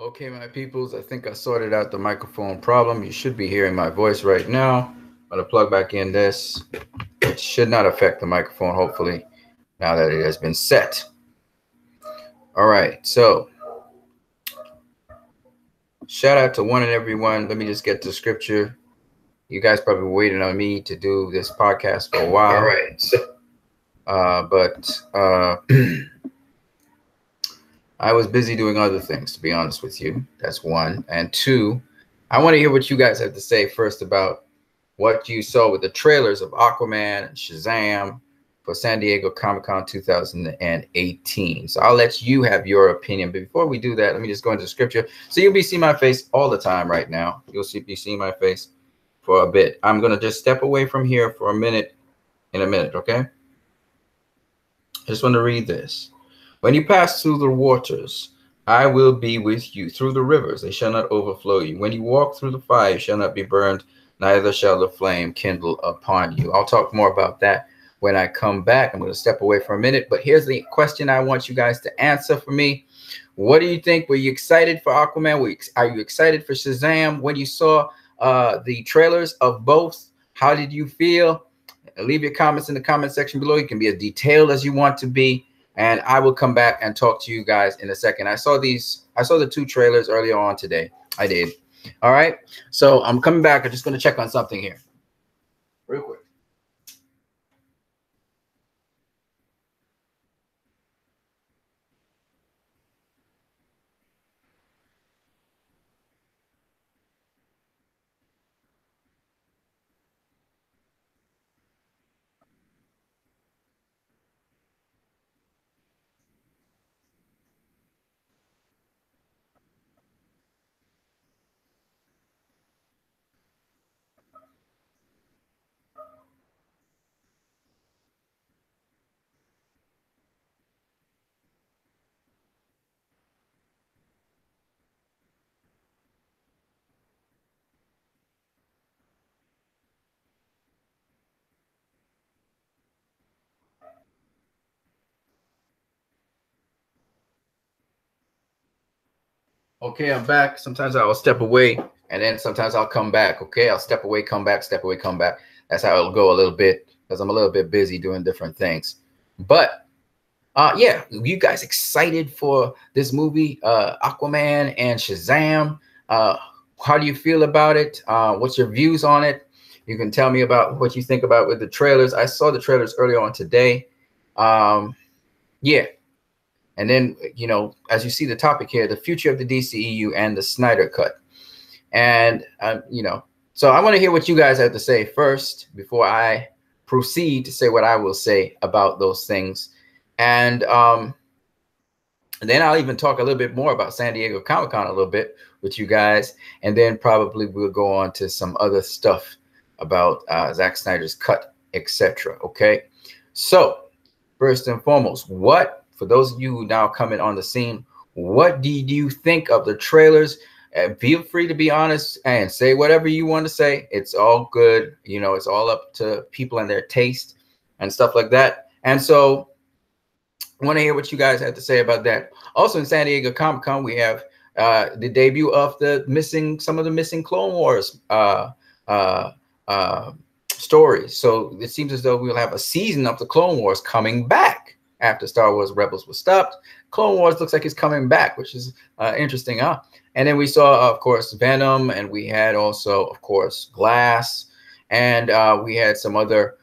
Okay, my peoples, I think I sorted out the microphone problem. You should be hearing my voice right now. I'm going to plug back in this. It should not affect the microphone, hopefully, now that it has been set. All right, so shout out to one and everyone. Let me just get to scripture. You guys probably waiting on me to do this podcast for a while. All right. But I was busy doing other things, to be honest with you. That's one. And two, I want to hear what you guys have to say first about what you saw with the trailers of Aquaman and Shazam for San Diego Comic-Con 2018. So I'll let you have your opinion. But before we do that, let me just go into scripture. So you'll be seeing my face all the time right now. You'll be seeing my face for a bit. I'm going to just step away from here for a minute, okay? I just want to read this. When you pass through the waters, I will be with you. Through the rivers, they shall not overflow you. When you walk through the fire, you shall not be burned, neither shall the flame kindle upon you. I'll talk more about that when I come back. I'm going to step away for a minute, but here's the question I want you guys to answer for me. What do you think? Were you excited for Aquaman? Are you excited for Shazam? When you saw the trailers of both, how did you feel? Leave your comments in the comment section below. You can be as detailed as you want to be, and I will come back and talk to you guys in a second. I saw the two trailers earlier on today. I did. All right. So I'm coming back. I'm just going to check on something here real quick. Okay, I'm back. Sometimes I'll step away and then sometimes I'll come back. Okay, I'll step away, come back, step away, come back. That's how it'll go a little bit because I'm a little bit busy doing different things. But yeah, you guys excited for this movie, Aquaman and Shazam? How do you feel about it? What's your views on it? You can tell me about what you think about with the trailers. I saw the trailers earlier on today. Yeah. And then, you know, as you see the topic here, the future of the DCEU and the Snyder cut. And, you know, so I want to hear what you guys have to say first before I proceed to say what I will say about those things. And then I'll even talk a little bit more about San Diego Comic-Con a little bit with you guys. And then probably we'll go on to some other stuff about Zack Snyder's cut, etc. Okay. So first and foremost, for those of you who now coming on the scene, what did you think of the trailers? Feel free to be honest and say whatever you want to say. It's all good. You know, it's all up to people and their taste and stuff like that. And so I want to hear what you guys have to say about that. Also in San Diego Comic-Con, we have the debut of some of the missing Clone Wars stories. So it seems as though we'll have a season of the Clone Wars coming back after Star Wars Rebels was stopped. Clone Wars looks like it's coming back, which is interesting, huh? And then we saw, of course, Venom, and we had also, of course, Glass, and we had some other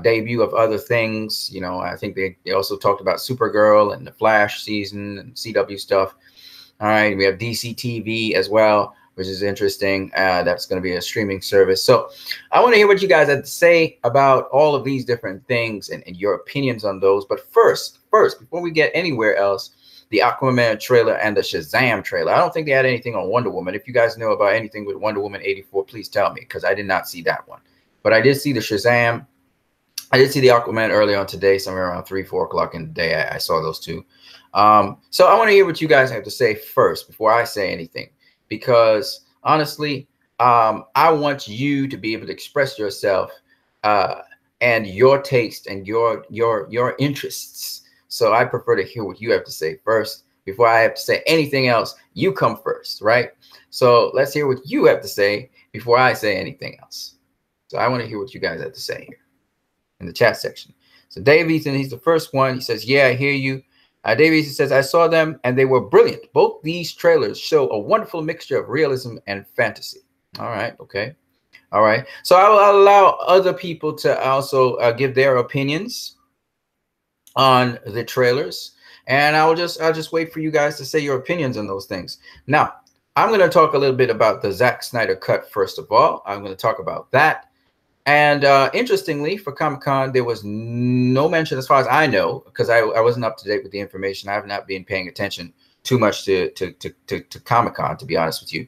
debut of other things. You know, I think they also talked about Supergirl and the Flash season and CW stuff. All right, we have DC TV as well, which is interesting. That's going to be a streaming service. So I want to hear what you guys have to say about all of these different things and your opinions on those. But first, before we get anywhere else, the Aquaman trailer and the Shazam trailer. I don't think they had anything on Wonder Woman. If you guys know about anything with Wonder Woman 84, please tell me, because I did not see that one. But I did see the Shazam. I did see the Aquaman early on today, somewhere around 3, 4 o'clock in the day. I saw those two. So I want to hear what you guys have to say first before I say anything, because honestly, I want you to be able to express yourself and your taste and your interests. So I prefer to hear what you have to say first before I have to say anything else, you come first, right? So let's hear what you have to say before I say anything else. So I want to hear what you guys have to say here in the chat section. So Dave Ethan, he's the first one. He says, yeah, I hear you. Dave Ethan says, I saw them and they were brilliant. Both these trailers show a wonderful mixture of realism and fantasy. All right. Okay. All right. So I will allow other people to also give their opinions on the trailers. And I'll just wait for you guys to say your opinions on those things. Now, I'm going to talk a little bit about the Zack Snyder cut. First of all, I'm going to talk about that. And interestingly, for Comic-Con, there was no mention, as far as I know, because I wasn't up to date with the information. I have not been paying attention too much to Comic-Con, to be honest with you.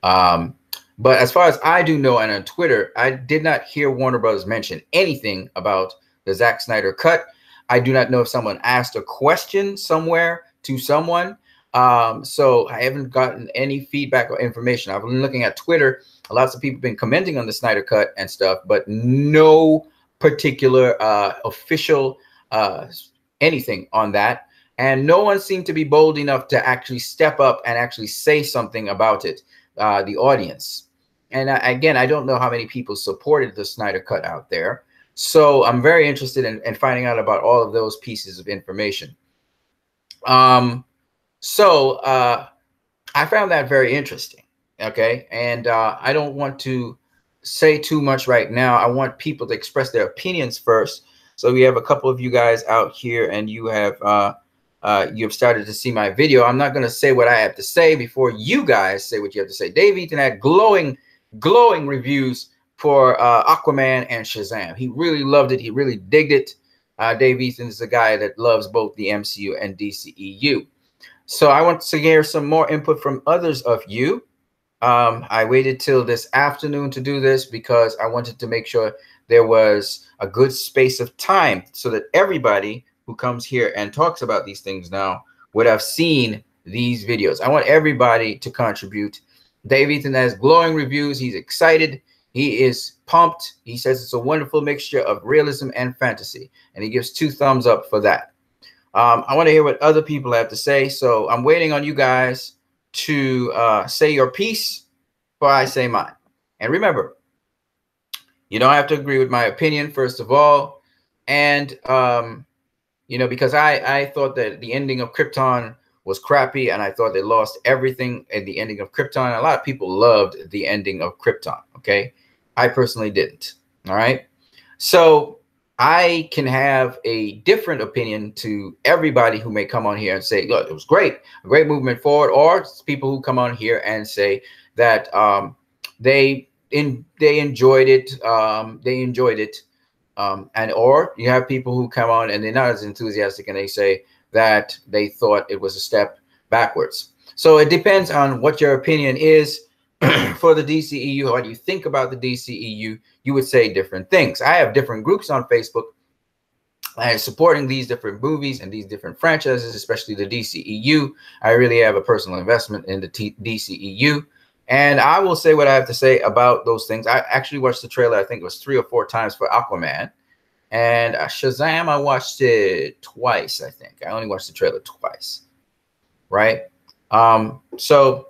But as far as I do know, and on Twitter, I did not hear Warner Brothers mention anything about the Zack Snyder cut. I do not know if someone asked a question somewhere to someone. So I haven't gotten any feedback or information. I've been looking at Twitter. Lots of people have been commenting on the Snyder cut and stuff, but no particular official anything on that. And no one seemed to be bold enough to actually step up and actually say something about it, the audience. And again, I don't know how many people supported the Snyder cut out there. So I'm very interested in finding out about all of those pieces of information. So I found that very interesting. Okay. And I don't want to say too much right now. I want people to express their opinions first. So we have a couple of you guys out here and you have started to see my video. I'm not going to say what I have to say before you guys say what you have to say. Dave Ethan had glowing reviews for Aquaman and Shazam. He really loved it. He really digged it. Dave Ethan is a guy that loves both the MCU and DCEU. So I want to hear some more input from others of you. I waited till this afternoon to do this because I wanted to make sure there was a good space of time so that everybody who comes here and talks about these things now would have seen these videos. I want everybody to contribute. Dave Ethan has glowing reviews. He's excited. He is pumped. He says it's a wonderful mixture of realism and fantasy, and he gives 2 thumbs up for that. I want to hear what other people have to say, so I'm waiting on you guys to say your piece before I say mine. And remember, you don't have to agree with my opinion, first of all. And, you know, because I thought that the ending of Krypton was crappy, and I thought they lost everything at the ending of Krypton. A lot of people loved the ending of Krypton, okay? I personally didn't, all right? So I can have a different opinion to everybody who may come on here and say, look, it was great, a great movement forward, or people who come on here and say that they enjoyed it, and or you have people who come on and they're not as enthusiastic and they say that they thought it was a step backwards. So it depends on what your opinion is for the DCEU. What you think about the DCEU, you would say different things. I have different groups on Facebook and supporting these different movies and these different franchises, especially the DCEU. I really have a personal investment in the DCEU. And I will say what I have to say about those things. I actually watched the trailer, I think it was 3 or 4 times for Aquaman. And Shazam, I watched it twice, I think. I only watched the trailer twice, right? So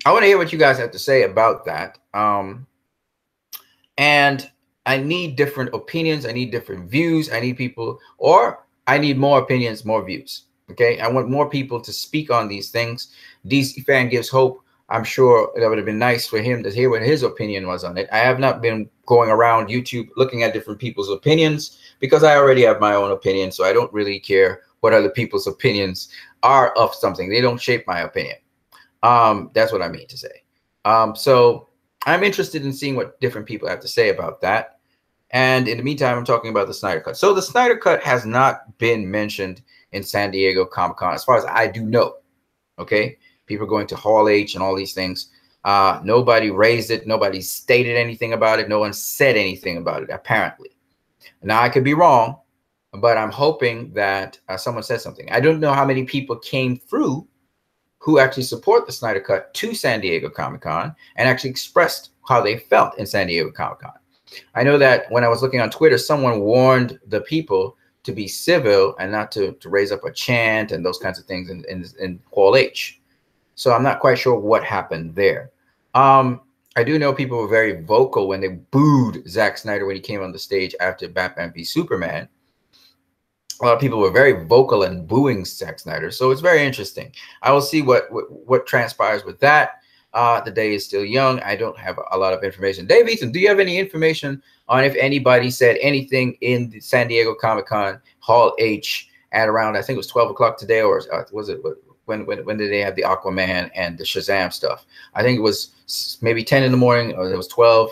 I want to hear what you guys have to say about that. And I need different opinions. I need different views. I need people, or I need more opinions, more views. Okay, I want more people to speak on these things. DC Fan Gives Hope. I'm sure that would have been nice for him to hear what his opinion was on it. I have not been going around YouTube looking at different people's opinions because I already have my own opinion. So I don't really care what other people's opinions are of something. They don't shape my opinion. That's what I mean to say. So I'm interested in seeing what different people have to say about that. And in the meantime, I'm talking about the Snyder Cut. So the Snyder Cut has not been mentioned in San Diego Comic-Con, as far as I do know. Okay. People going to Hall H and all these things. Nobody raised it. Nobody stated anything about it. No one said anything about it, apparently. Now, I could be wrong, but I'm hoping that someone said something. I don't know how many people came through who actually support the Snyder Cut to San Diego Comic-Con and actually expressed how they felt in San Diego Comic-Con. I know that when I was looking on Twitter, someone warned the people to be civil and not to raise up a chant and those kinds of things in Hall H. So I'm not quite sure what happened there. I do know people were very vocal when they booed Zack Snyder when he came on the stage after Batman v Superman. A lot of people were very vocal and booing Zack Snyder. So it's very interesting. I will see what transpires with that. The day is still young. I don't have a lot of information. Dave Eaton, do you have any information on if anybody said anything in the San Diego Comic-Con Hall H at around, I think it was 12 o'clock today, or was it, when did they have the Aquaman and the Shazam stuff? I think it was maybe 10 in the morning, or it was 12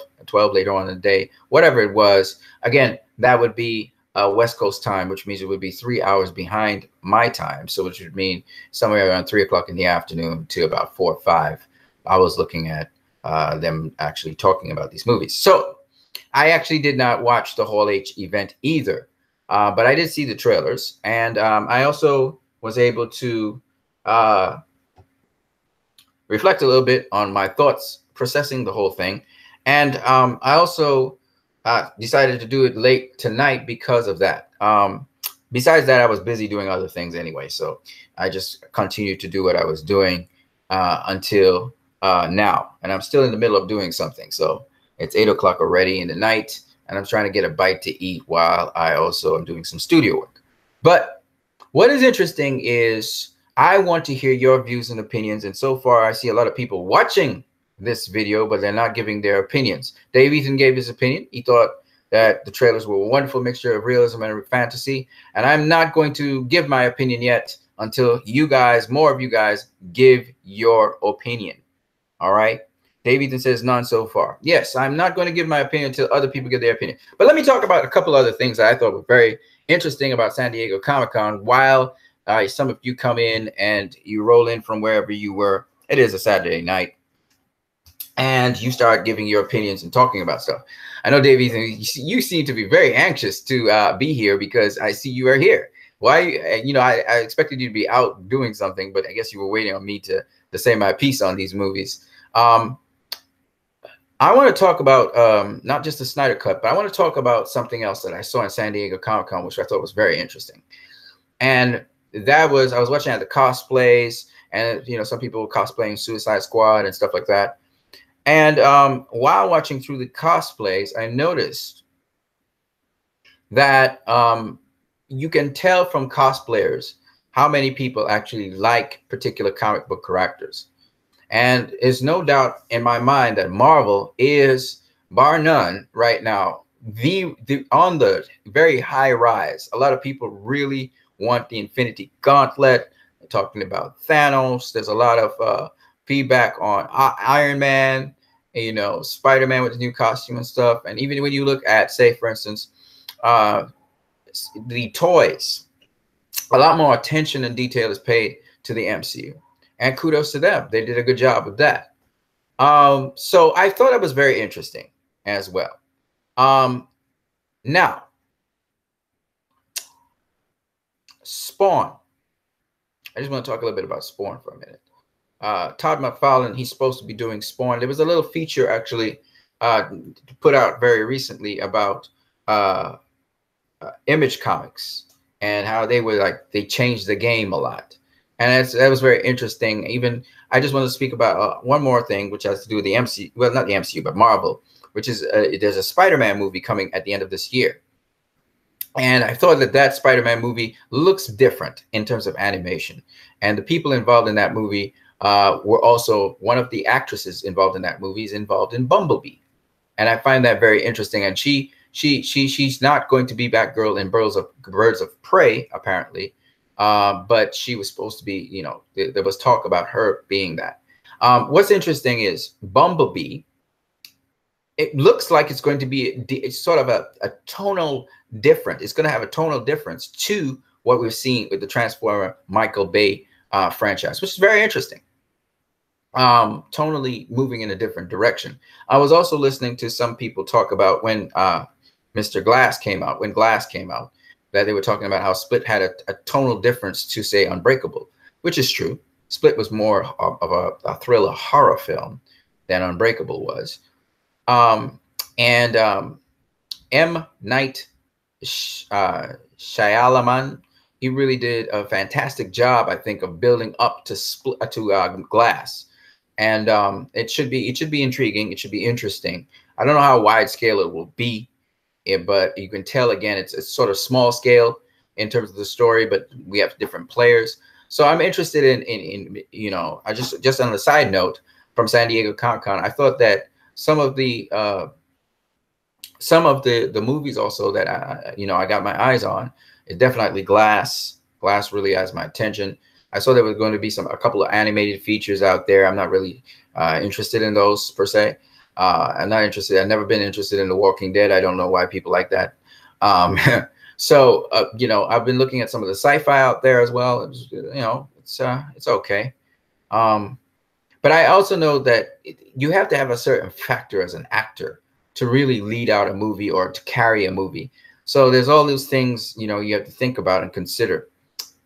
later on in the day, whatever it was. Again, that would be West Coast time, which means it would be 3 hours behind my time. So which would mean somewhere around 3 o'clock in the afternoon to about 4 or 5. I was looking at them actually talking about these movies. So I actually did not watch the Hall H event either, but I did see the trailers, and I also was able to reflect a little bit on my thoughts processing the whole thing. And I also decided to do it late tonight because of that. Besides that, I was busy doing other things anyway, so I just continued to do what I was doing until now. And I'm still in the middle of doing something. So it's 8 o'clock already in the night, and I'm trying to get a bite to eat while I also am doing some studio work. But what is interesting is I want to hear your views and opinions. And so far, I see a lot of people watching this video, but they're not giving their opinions. Dave Ethan gave his opinion. He thought that the trailers were a wonderful mixture of realism and fantasy. And I'm not going to give my opinion yet until you guys, more of you guys, give your opinion. All right. Dave Ethan says none so far. Yes, I'm not going to give my opinion until other people give their opinion. But let me talk about a couple other things that I thought were very interesting about San Diego Comic-Con while some of you come in and you roll in from wherever you were. It is a Saturday night, and you start giving your opinions and talking about stuff. I know, Dave Ethan, you seem to be very anxious to be here because I see you are here. Why? You know, I expected you to be out doing something, but I guess you were waiting on me to say my piece on these movies. I want to talk about not just the Snyder Cut, but I want to talk about something else that I saw in San Diego Comic-Con, which I thought was very interesting. And that was, I was watching the cosplays, and you know, some people were cosplaying Suicide Squad and stuff like that. And while watching through the cosplays, I noticed that you can tell from cosplayers how many people actually like particular comic book characters. And there's no doubt in my mind that Marvel is, bar none, right now, the on the very high rise. A lot of people really want the Infinity Gauntlet. They're talking about Thanos. There's a lot of feedback on Iron Man, you know, Spider-Man with his new costume and stuff. And even when you look at, say, for instance, the toys, a lot more attention and detail is paid to the MCU. And kudos to them. They did a good job with that. So I thought it was very interesting as well. Now, Spawn. I just want to talk a little bit about Spawn for a minute. Todd McFarlane, he's supposed to be doing Spawn. There was a little feature actually put out very recently about Image Comics and how they were like, they changed the game a lot. And that was very interesting. Even I just want to speak about one more thing, which has to do with the MCU. Well, not the MCU, but Marvel, which is there's a Spider-Man movie coming at the end of this year. And I thought that Spider-Man movie looks different in terms of animation. And the people involved in that movie were also, one of the actresses involved in that movie is involved in Bumblebee. And I find that very interesting. And she's not going to be Batgirl in Birds of Prey, apparently. But she was supposed to be, you know, there was talk about her being that. What's interesting is Bumblebee, it looks like it's going to be sort of a tonal different. It's going to have a tonal difference to what we've seen with the Transformer Michael Bay franchise, which is very interesting. Tonally moving in a different direction. I was also listening to some people talk about when Mr. Glass came out, that they were talking about how Split had a tonal difference to, say, Unbreakable, which is true. Split was more of a thriller horror film than Unbreakable was. M. Night Shyamalan, he really did a fantastic job, I think, of building up to Glass, and it should be intriguing. It should be interesting. I don't know how wide scale it will be, but you can tell again it's sort of small scale in terms of the story, but we have different players. So I'm interested in I just on a side note from San Diego Comic Con, I thought that some of the movies also that I got my eyes on is definitely Glass. Glass really has my attention. I saw there was going to be a couple of animated features out there. I'm not really interested in those per se. I'm not interested. I've never been interested in The Walking Dead. I don't know why people like that. So I've been looking at some of the sci-fi out there as well. It's okay. But I also know that you have to have a certain factor as an actor to really lead out a movie or to carry a movie. So there's all those things, you have to think about and consider.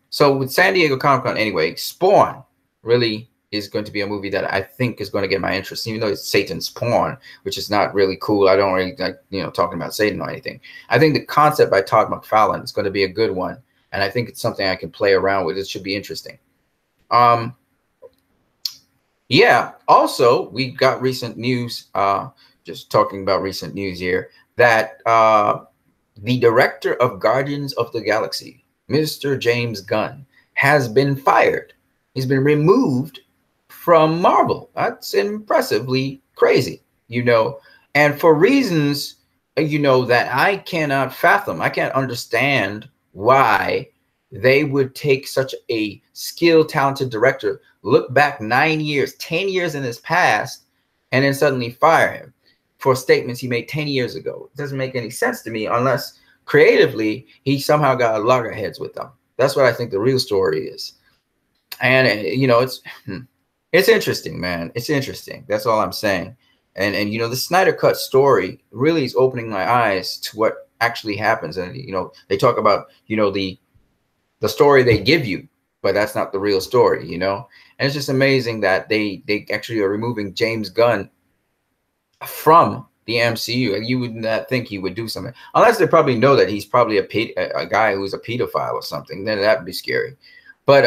So with San Diego Comic Con anyway, Spawn really is going to be a movie that I think is going to get my interest, even though it's Satan's porn, which is not really cool. I don't really like, talking about Satan or anything. I think the concept by Todd McFarlane is going to be a good one. And I think it's something I can play around with. It should be interesting. Yeah. Also, we got recent news, just talking about recent news here, that the director of Guardians of the Galaxy, Mr. James Gunn, has been fired. He's been removed from Marvel. That's impressively crazy, and for reasons, that I cannot fathom. I can't understand why they would take such a skilled, talented director, look back 9 years, 10 years in his past, and then suddenly fire him for statements he made 10 years ago. It doesn't make any sense to me unless creatively he somehow got loggerheads with them. That's what I think the real story is. And it's interesting, man. It's interesting. That's all I'm saying. And the Snyder Cut story really is opening my eyes to what actually happens. And they talk about the story they give you, but that's not the real story, And it's just amazing that they actually are removing James Gunn from the MCU, and you would not think he would do something unless they probably know that he's probably a guy who's a pedophile or something. Then that'd be scary. But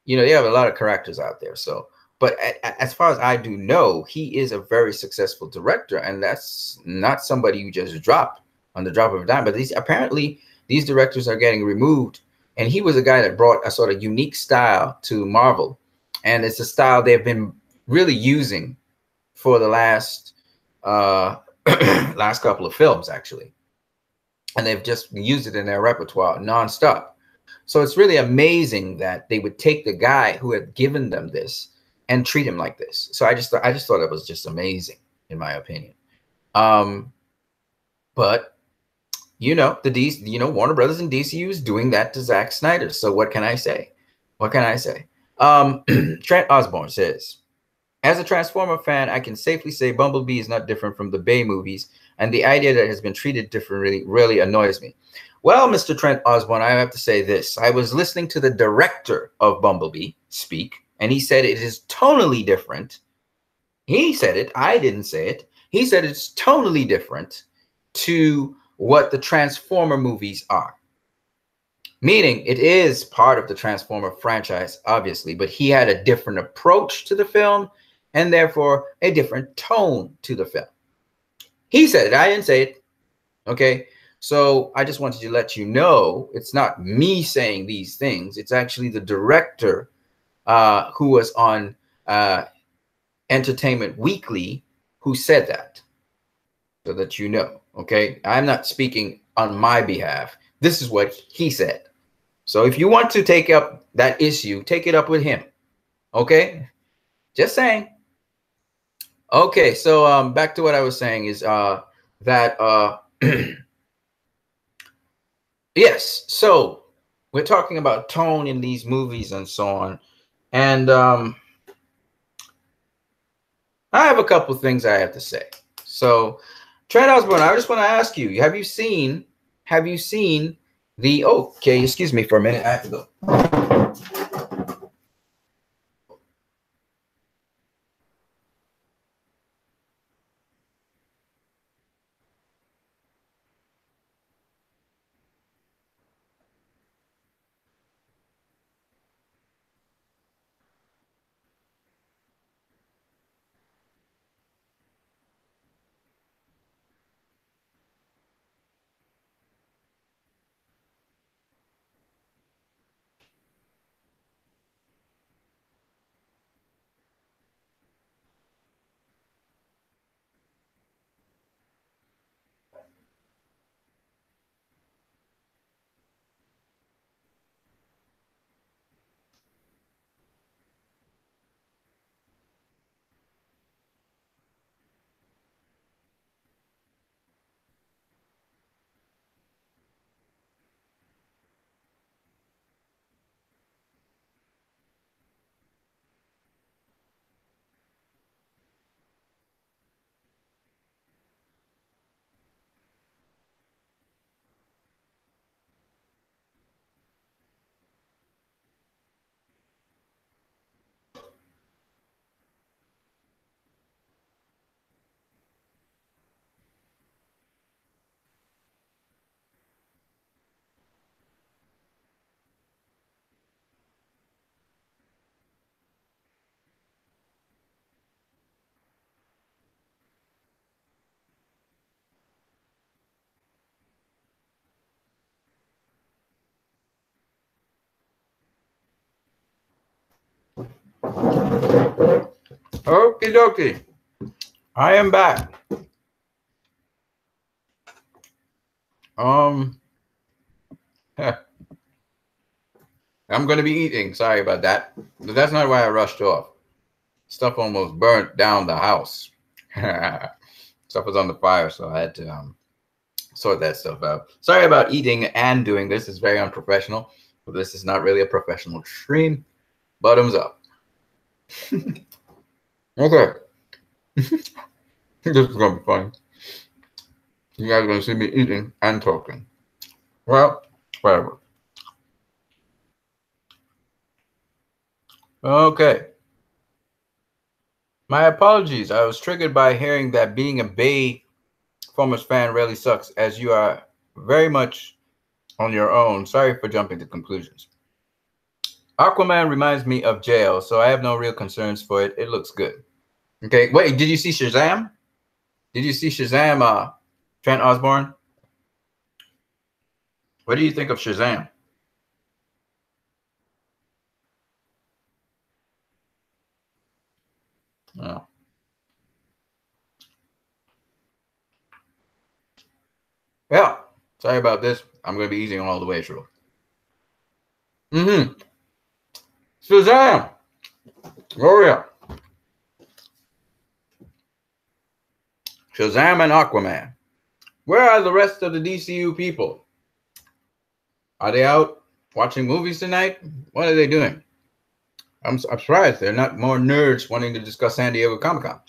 they have a lot of characters out there. So, but as far as I do know, he is a very successful director, and that's not somebody you just drop on the drop of a dime. But apparently these directors are getting removed, and he was a guy that brought a sort of unique style to Marvel, and it's a style they've been really using for the last last couple of films, actually, and they've just used it in their repertoire nonstop. So it's really amazing that they would take the guy who had given them this and treat him like this. So I just thought it was just amazing, in my opinion. But Warner Brothers and DCEU is doing that to Zack Snyder. So what can I say? What can I say? Trent Osborne says, as a Transformer fan, I can safely say Bumblebee is not different from the Bay movies, and the idea that it has been treated differently really annoys me. Well, Mr. Trent Osborne, I have to say this. I was listening to the director of Bumblebee speak, and he said it is tonally different. He said it. I didn't say it. He said it's tonally different to what the Transformer movies are. Meaning it is part of the Transformer franchise, obviously, but he had a different approach to the film and therefore a different tone to the film. He said it. I didn't say it. Okay. So I just wanted to let you know it's not me saying these things. It's actually the director who was on Entertainment Weekly who said that, so that you know. Okay. I'm not speaking on my behalf. This is what he said. So if you want to take up that issue, take it up with him. Okay. Just saying. Okay, so back to what I was saying is that yes, so we're talking about tone in these movies and so on, and I have a couple things I have to say. So, Trent Osborne, I just want to ask you: have you seen the? Oh, okay, excuse me for a minute. I have to go. Okie dokie. I am back. I'm going to be eating. Sorry about that. But that's not why I rushed off. Stuff almost burnt down the house. Stuff was on the fire, so I had to sort that stuff out. Sorry about eating and doing this. It's very unprofessional. But this is not really a professional stream. Bottoms up. Okay. This is going to be fun. You guys are going to see me eating and talking. Well, whatever. Okay. My apologies. I was triggered by hearing that being a Bay Formers fan really sucks, as you are very much on your own. Sorry for jumping to conclusions. Aquaman reminds me of Jail, so I have no real concerns for it. It looks good. Okay. Wait, did you see Shazam? Did you see Shazam, Trent Osborne? What do you think of Shazam? Oh. Yeah. Sorry about this. I'm going to be eating all the way through. Shazam! Oh, yeah. Shazam and Aquaman. Where are the rest of the DCU people? Are they out watching movies tonight? What are they doing? I'm surprised they're not more nerds wanting to discuss San Diego Comic-Con.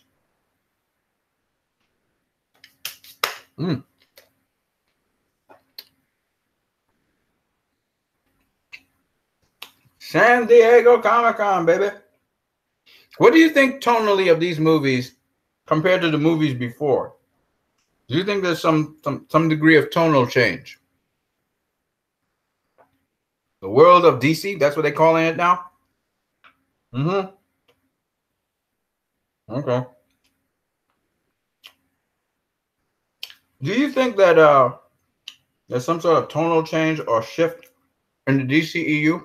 San Diego Comic-Con, baby. What do you think tonally of these movies compared to the movies before? Do you think there's some degree of tonal change? The world of DC, that's what they're calling it now? Okay. Do you think that there's some sort of tonal change or shift in the DCEU?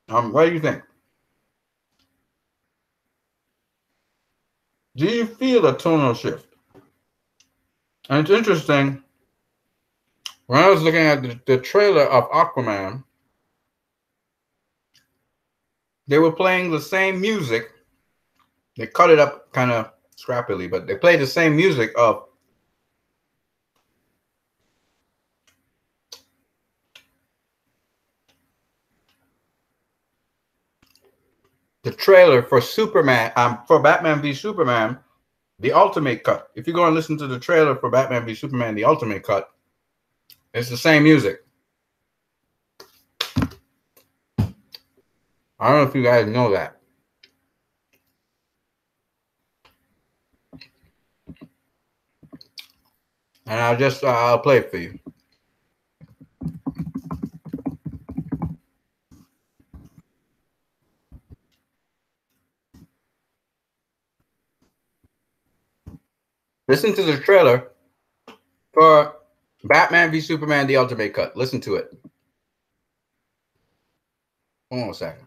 What do you think? Do you feel a tonal shift? And it's interesting. When I was looking at the trailer of Aquaman, they were playing the same music. They cut it up kind of scrappily, but they played the same music of the trailer for Superman, for Batman v Superman, the Ultimate Cut. If you go and listen to the trailer for Batman v Superman, the Ultimate Cut, it's the same music. I don't know if you guys know that. And I'll play it for you. Listen to the trailer for Batman v Superman, the Ultimate Cut. Listen to it. Hold on a second.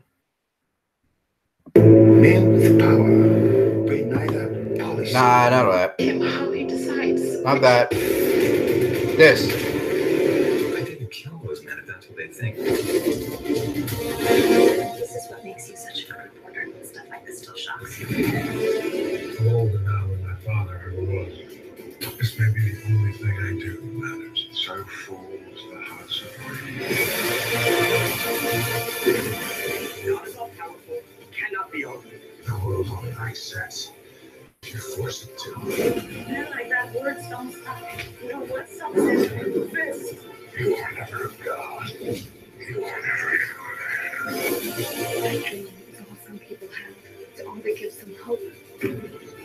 Men with power bring neither policy. Nah, not that. How he decides. Not that. This. I didn't kill those men if that's what they think. This is what makes you such a good reporter when stuff like this still shocks you. I'm older now than my father ever was. This may be the only thing I do that matters. So fools the hearts of men. Not as all powerful, cannot be argued. The world's on ice sets. You force it to. Men like that words don't stop. You know what stops it? Fist. You are never a god. You are never a That dream is all some people have. It's all that gives them hope.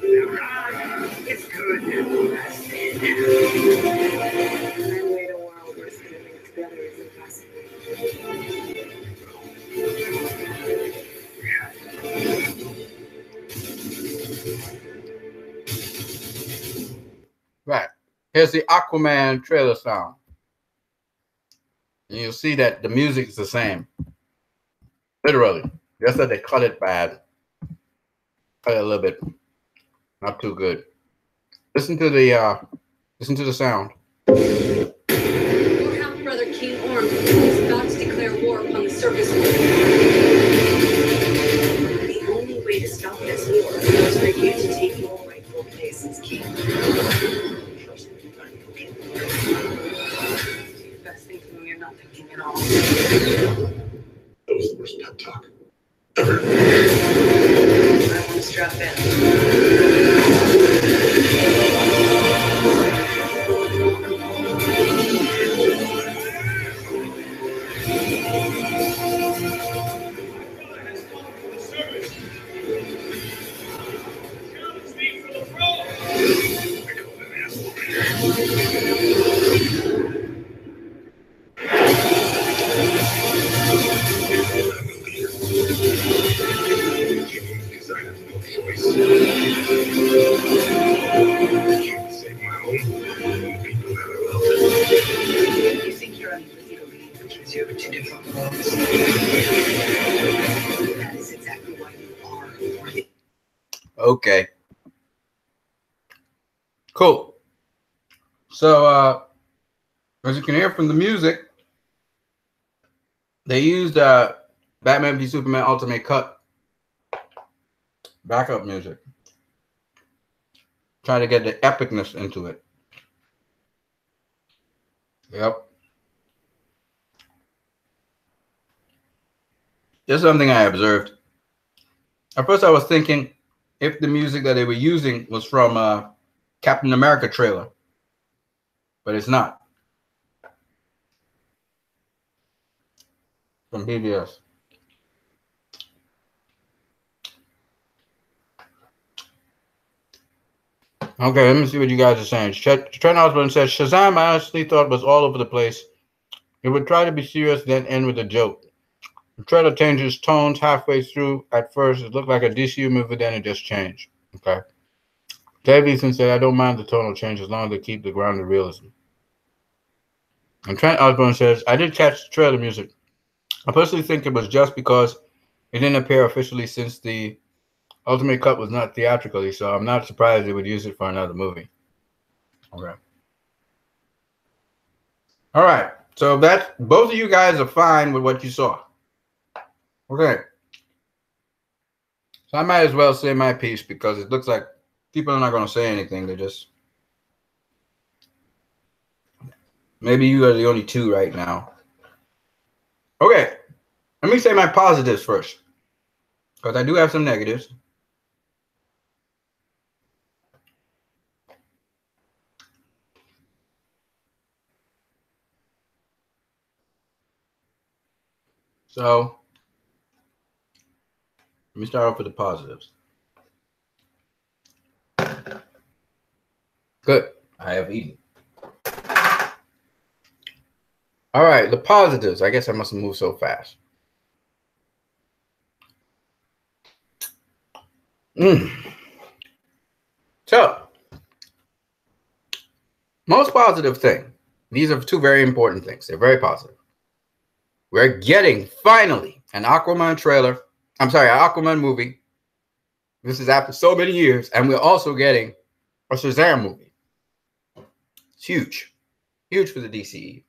It's good. That's it. And wait a world where living together is impossible. Right. Here's the Aquaman trailer sound. And you'll see that the music's the same. Literally. Just that they cut it bad. Cut it a little bit. Not too good. Listen to the sound. Your half-brother King Orm is about to declare war upon the surface world. The only way to stop this war is for you to take your rightful place as king. Trust me, I'm okay. The best thing to know you're not thinking at all. That was the worst pep talk ever. I want to strap in. Because I have no choice. I can't save my home and the people that I love. You think you're unlegally because you're two different worlds. That is exactly why you are worthy. Okay. Cool. So, as you can hear from the music, they used Batman v Superman Ultimate Cut backup music. Try to get the epicness into it. Yep. Just something I observed. At first I was thinking if the music that they were using was from Captain America trailer, but it's not. From PBS. Okay, let me see what you guys are saying. Trent Osborne says, Shazam, I honestly thought was all over the place. It would try to be serious, then end with a joke. The trailer changes tones halfway through. At first, it looked like a DCU movie, then it just changed. Okay. Davidson said, I don't mind the tonal change as long as they keep the grounded realism. And Trent Osborne says, I did catch the trailer music. I personally think it was just because it didn't appear officially since the Ultimate Cut was not theatrically, so I'm not surprised they would use it for another movie. Okay. All right. So that's both of you guys are fine with what you saw. Okay. So I might as well say my piece because it looks like people are not going to say anything. They're just... Maybe you are the only two right now. Okay. Let me say my positives first, because I do have some negatives. So, let me start off with the positives. Good. I have eaten. All right, the positives. I guess I must have moved so fast. So, most positive thing. These are two very important things. They're very positive. We're getting, finally, an Aquaman trailer. I'm sorry, an Aquaman movie. This is after so many years. And we're also getting a Shazam movie. It's huge. Huge for the DCEU.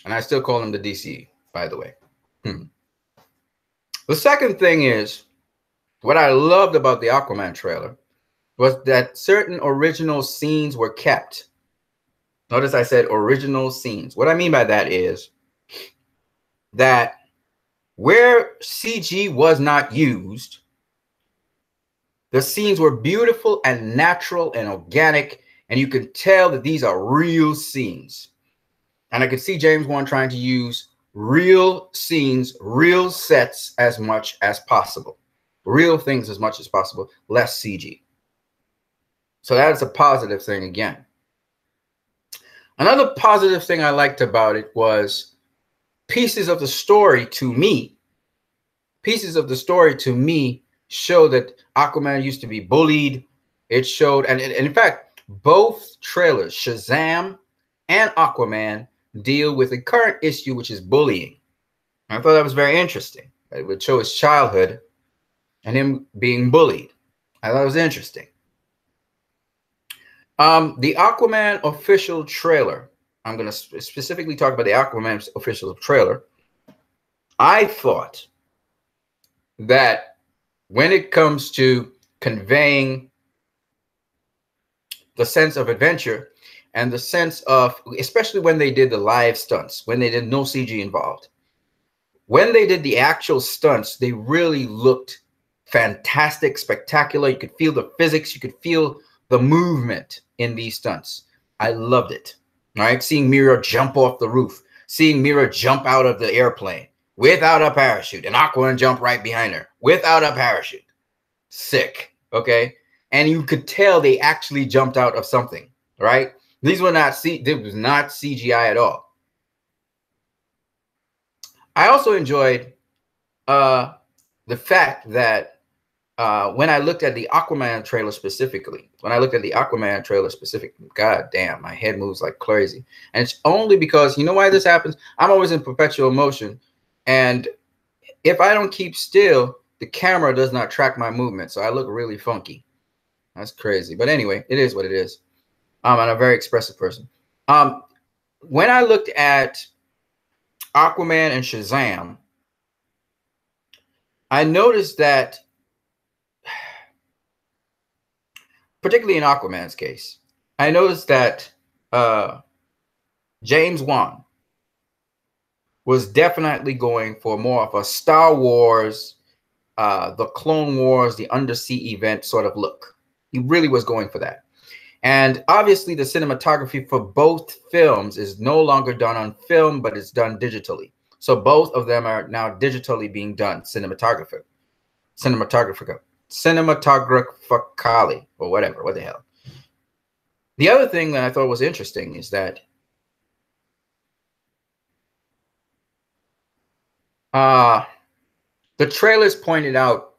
And I still call them the DCEU, by the way. The second thing is, what I loved about the Aquaman trailer was that certain original scenes were kept. Notice I said original scenes. What I mean by that is that where CG was not used, the scenes were beautiful and natural and organic, and you can tell that these are real scenes. And I could see James Wan trying to use real scenes, real sets as much as possible. Real things as much as possible, less CG. So that is a positive thing again. Another positive thing I liked about it was pieces of the story to me. Pieces of the story to me show that Aquaman used to be bullied. It showed, and in fact, both trailers, Shazam and Aquaman, deal with the current issue, which is bullying. And I thought that was very interesting. It would show his childhood and him being bullied. I thought it was interesting. The Aquaman official trailer. I'm going to specifically talk about the Aquaman official trailer. I thought that when it comes to conveying the sense of adventure and the sense of, especially when they did the live stunts, when they did no CG involved, when they did the actual stunts, they really looked fantastic, spectacular. You could feel the physics. You could feel the movement in these stunts. I loved it. All right. Seeing Mira jump off the roof, seeing Mira jump out of the airplane without a parachute, and Aquaman jump right behind her without a parachute. Sick. Okay. And you could tell they actually jumped out of something, right? These were not, this was not CGI at all. I also enjoyed the fact that when I looked at the Aquaman trailer specifically, God damn, my head moves like crazy. And it's only because, you know why this happens? I'm always in perpetual motion. And if I don't keep still, the camera does not track my movement. So I look really funky. That's crazy. But anyway, it is what it is. I'm a very expressive person. When I looked at Aquaman and Shazam, I noticed that, particularly in Aquaman's case, I noticed that James Wan was definitely going for more of a Star Wars, the Clone Wars, the undersea event sort of look. He really was going for that. And obviously the cinematography for both films is no longer done on film, but it's done digitally. So both of them are now digitally being done, cinematographically, or whatever, what the hell. The other thing that I thought was interesting is that the trailers pointed out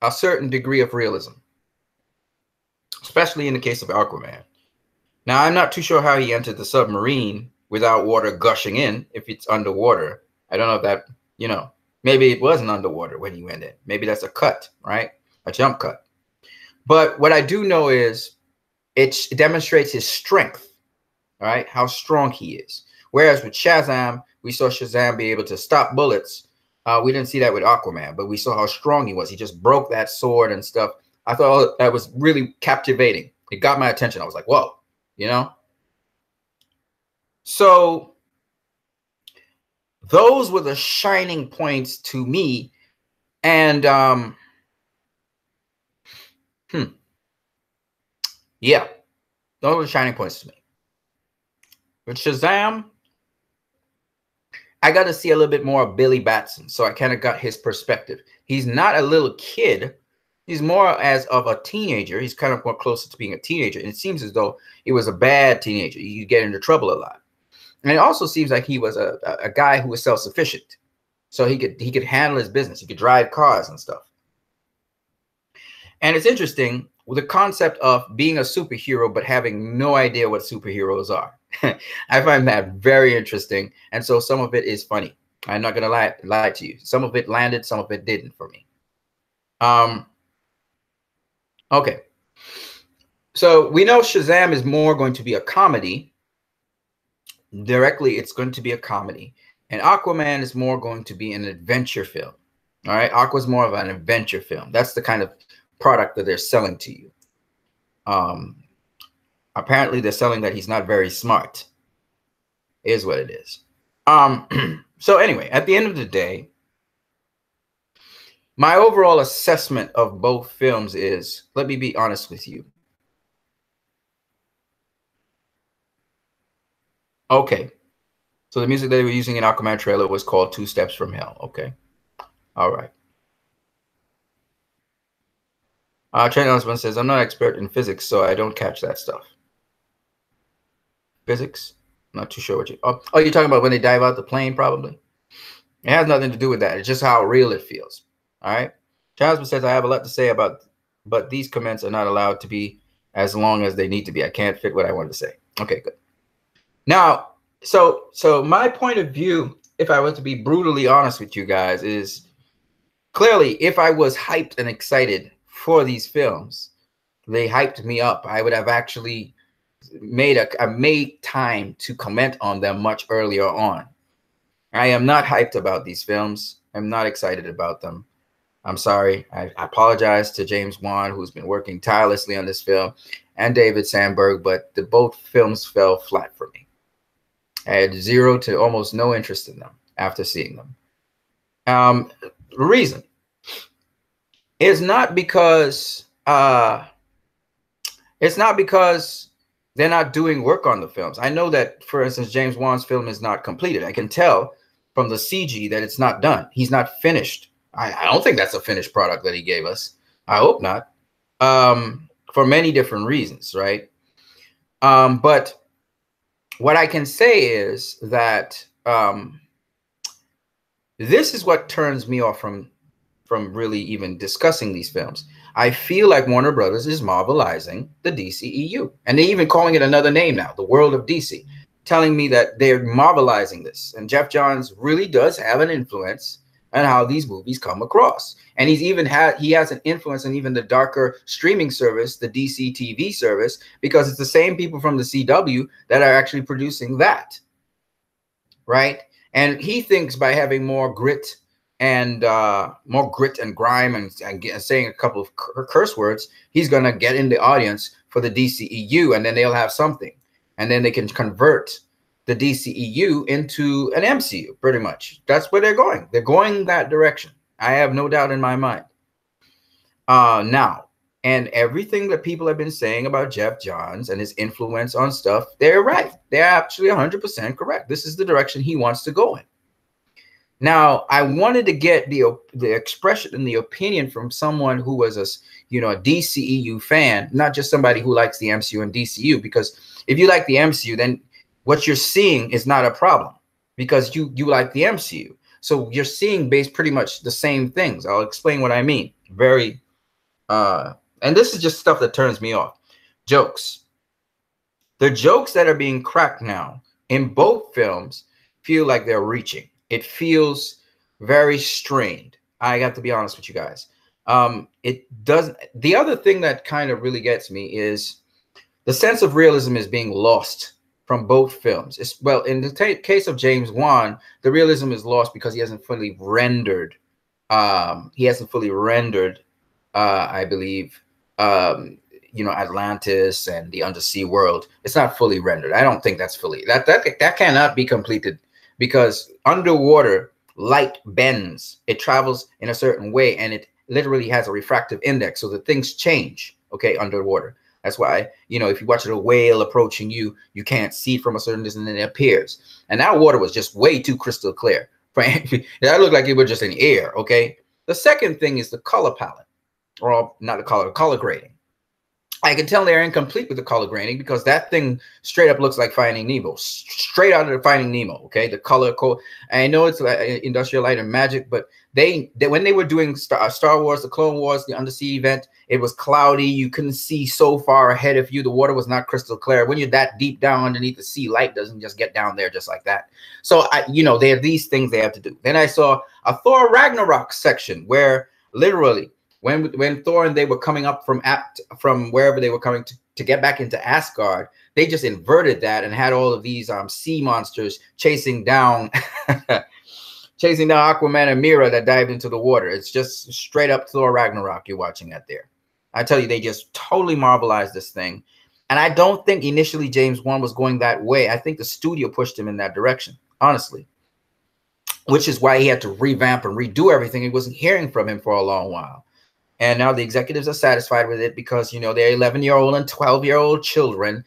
a certain degree of realism, especially in the case of Aquaman. Now, I'm not too sure how he entered the submarine without water gushing in if it's underwater. I don't know if that, you know, maybe it wasn't underwater when he went in. Maybe that's a cut, right? A jump cut. But what I do know is it demonstrates his strength, all right, how strong he is. Whereas with Shazam, we saw Shazam be able to stop bullets. We didn't see that with Aquaman, but we saw how strong he was. He just broke that sword and stuff. I thought that was really captivating. It got my attention. I was like, whoa, you know? So those were the shining points to me. And yeah, those were the shining points to me. With Shazam, I got to see a little bit more of Billy Batson. So I kind of got his perspective. He's not a little kid. He's more as of a teenager. He's kind of more closer to being a teenager. And it seems as though he was a bad teenager. You get into trouble a lot. And it also seems like he was a guy who was self-sufficient. So he could handle his business. He could drive cars and stuff. And it's interesting with the concept of being a superhero, but having no idea what superheroes are. I find that very interesting. And so some of it is funny. I'm not going to lie to you. Some of it landed, some of it didn't for me. Okay. So we know Shazam is more going to be a comedy. Directly, it's going to be a comedy. And Aquaman is more going to be an adventure film. All right. Aqua's more of an adventure film. That's the kind of product that they're selling to you. Apparently, they're selling that he's not very smart. Is what it is. So anyway, at the end of the day, my overall assessment of both films is, let me be honest with you. Okay. So the music that they were using in Aquaman trailer was called 2 Steps from Hell. Okay. All right. Trent Osborne says, I'm not an expert in physics, so I don't catch that stuff. Physics? I'm not too sure what you... Oh, you're talking about when they dive out the plane, probably? It has nothing to do with that. It's just how real it feels. All right? Charles says, I have a lot to say about... But these comments are not allowed to be as long as they need to be. I can't fit what I wanted to say. Okay, good. Now, so my point of view if I were to be brutally honest with you guys, is clearly if I was hyped and excited for these films, they hyped me up, I would have actually made time to comment on them much earlier on. I am not hyped about these films. I'm not excited about them. I'm sorry. I apologize to James Wan, who's been working tirelessly on this film, and David Sandberg, but both films fell flat for me. I had zero to almost no interest in them after seeing them. The reason is not because they're not doing work on the films. I know that, for instance, James Wan's film is not completed. I can tell from the CG that it's not done. He's not finished. I don't think that's a finished product that he gave us. I hope not. For many different reasons, right? But what I can say is that this is what turns me off from really even discussing these films. I feel like Warner Brothers is marvelizing the DCEU, and they're even calling it another name now, the world of DC, telling me that they're marvelizing this. And Jeff Johns really does have an influence on how these movies come across. And he has an influence on even the darker streaming service, the DC TV service, because it's the same people from the CW that are actually producing that, right? And he thinks by having more grit and grime and saying a couple of curse words, he's going to get in the audience for the DCEU, and then they'll have something. And then they can convert the DCEU into an MCU, pretty much. That's where they're going. They're going that direction. I have no doubt in my mind. Now, and everything that people have been saying about Jeff Johns and his influence on stuff, they're right. They're actually 100% correct. This is the direction he wants to go in. Now, I wanted to get the expression and the opinion from someone who was a DCEU fan, not just somebody who likes the MCU and DCU, because if you like the MCU, then what you're seeing is not a problem because you like the MCU. So you're seeing pretty much the same things. I'll explain what I mean. And this is just stuff that turns me off. Jokes. The jokes that are being cracked now in both films feel like they're reaching. It feels very strained. I got to be honest with you guys. It doesn't. The other thing that kind of really gets me is the sense of realism is being lost from both films. Well, in the case of James Wan, the realism is lost because he hasn't fully rendered. I believe, Atlantis and the undersea world. It's not fully rendered. I don't think that's fully. That cannot be completed because underwater light bends. It travels in a certain way, and it literally has a refractive index, so that things change. Okay, underwater. That's why, if you watch a whale approaching you, you can't see it from a certain distance and it appears. And that water was just way too crystal clear. That looked like it was just in air, okay? The second thing is the color palette, or not the color grading. I can tell they're incomplete with the color grading because that thing straight up looks like Finding Nemo, straight out of the Finding Nemo, okay? The color code. I know it's Industrial Light and Magic, but when they were doing Star Wars, the Clone Wars, the undersea event, it was cloudy. You couldn't see so far ahead of you. The water was not crystal clear. When you're that deep down underneath the sea, light doesn't just get down there just like that. So, they have these things they have to do. Then I saw a Thor Ragnarok section where literally when Thor and they were coming up from wherever they were coming to get back into Asgard, they just inverted that and had all of these sea monsters chasing down Aquaman and Mera that dived into the water. It's just straight up Thor Ragnarok you're watching that there. I tell you, they just totally marvelized this thing. And I don't think initially James Wan was going that way. I think the studio pushed him in that direction, honestly, which is why he had to revamp and redo everything. He wasn't hearing from him for a long while. And now the executives are satisfied with it because, they're 11-year-old and 12-year-old children.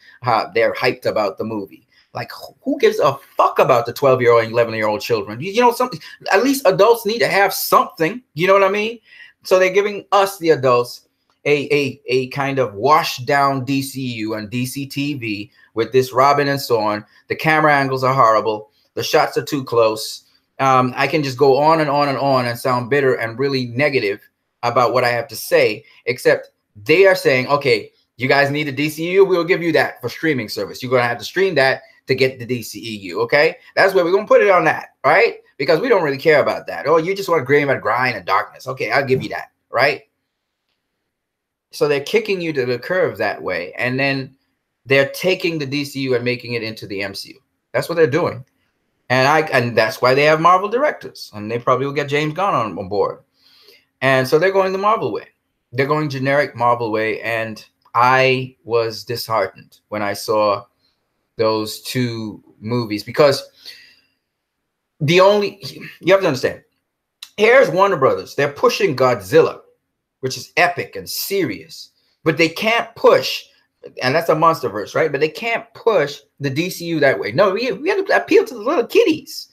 They're hyped about the movie. Like, who gives a fuck about the 12-year-old and 11-year-old children? Something. At least adults need to have something. You know what I mean? So they're giving us, the adults, a kind of washed down DCU and DC TV with this Robin and so on. The camera angles are horrible. The shots are too close. I can just go on and on and on and sound bitter and really negative about what I have to say, except they are saying, okay, you guys need a DCEU. We'll give you that for streaming service. You're going to have to stream that to get the DCEU. Okay. That's where we're going to put it on that. All right. because we don't really care about that. Oh, you just want to gray about grind and darkness. Okay, I'll give you that, right? So they're kicking you to the curb that way, and then they're taking the DCU and making it into the MCU. That's what they're doing, and that's why they have Marvel directors, and they probably will get James Gunn on board. And so they're going the Marvel way. They're going generic Marvel way, and I was disheartened when I saw those two movies, because you have to understand, here's Warner Brothers. They're pushing Godzilla, which is epic and serious, but they can't push, and that's a MonsterVerse, right? But they can't push the DCU that way. No, we have to appeal to the little kiddies.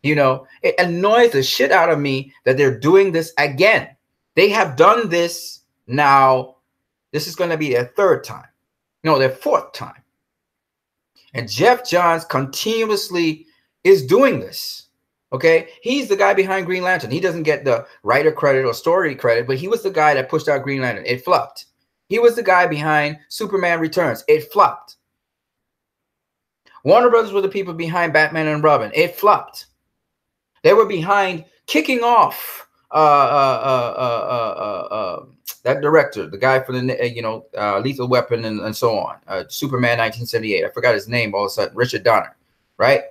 You know, it annoys the shit out of me that they're doing this again. They have done this now. This is going to be their third time. No, their fourth time. And Jeff Johns continuously is doing this. Okay, he's the guy behind Green Lantern. He doesn't get the writer credit or story credit, but he was the guy that pushed out Green Lantern. It flopped. He was the guy behind Superman Returns. It flopped. Warner Brothers were the people behind Batman and Robin. It flopped. They were behind kicking off that director, the guy for the Lethal Weapon and so on, Superman 1978. I forgot his name all of a sudden. Richard Donner, right?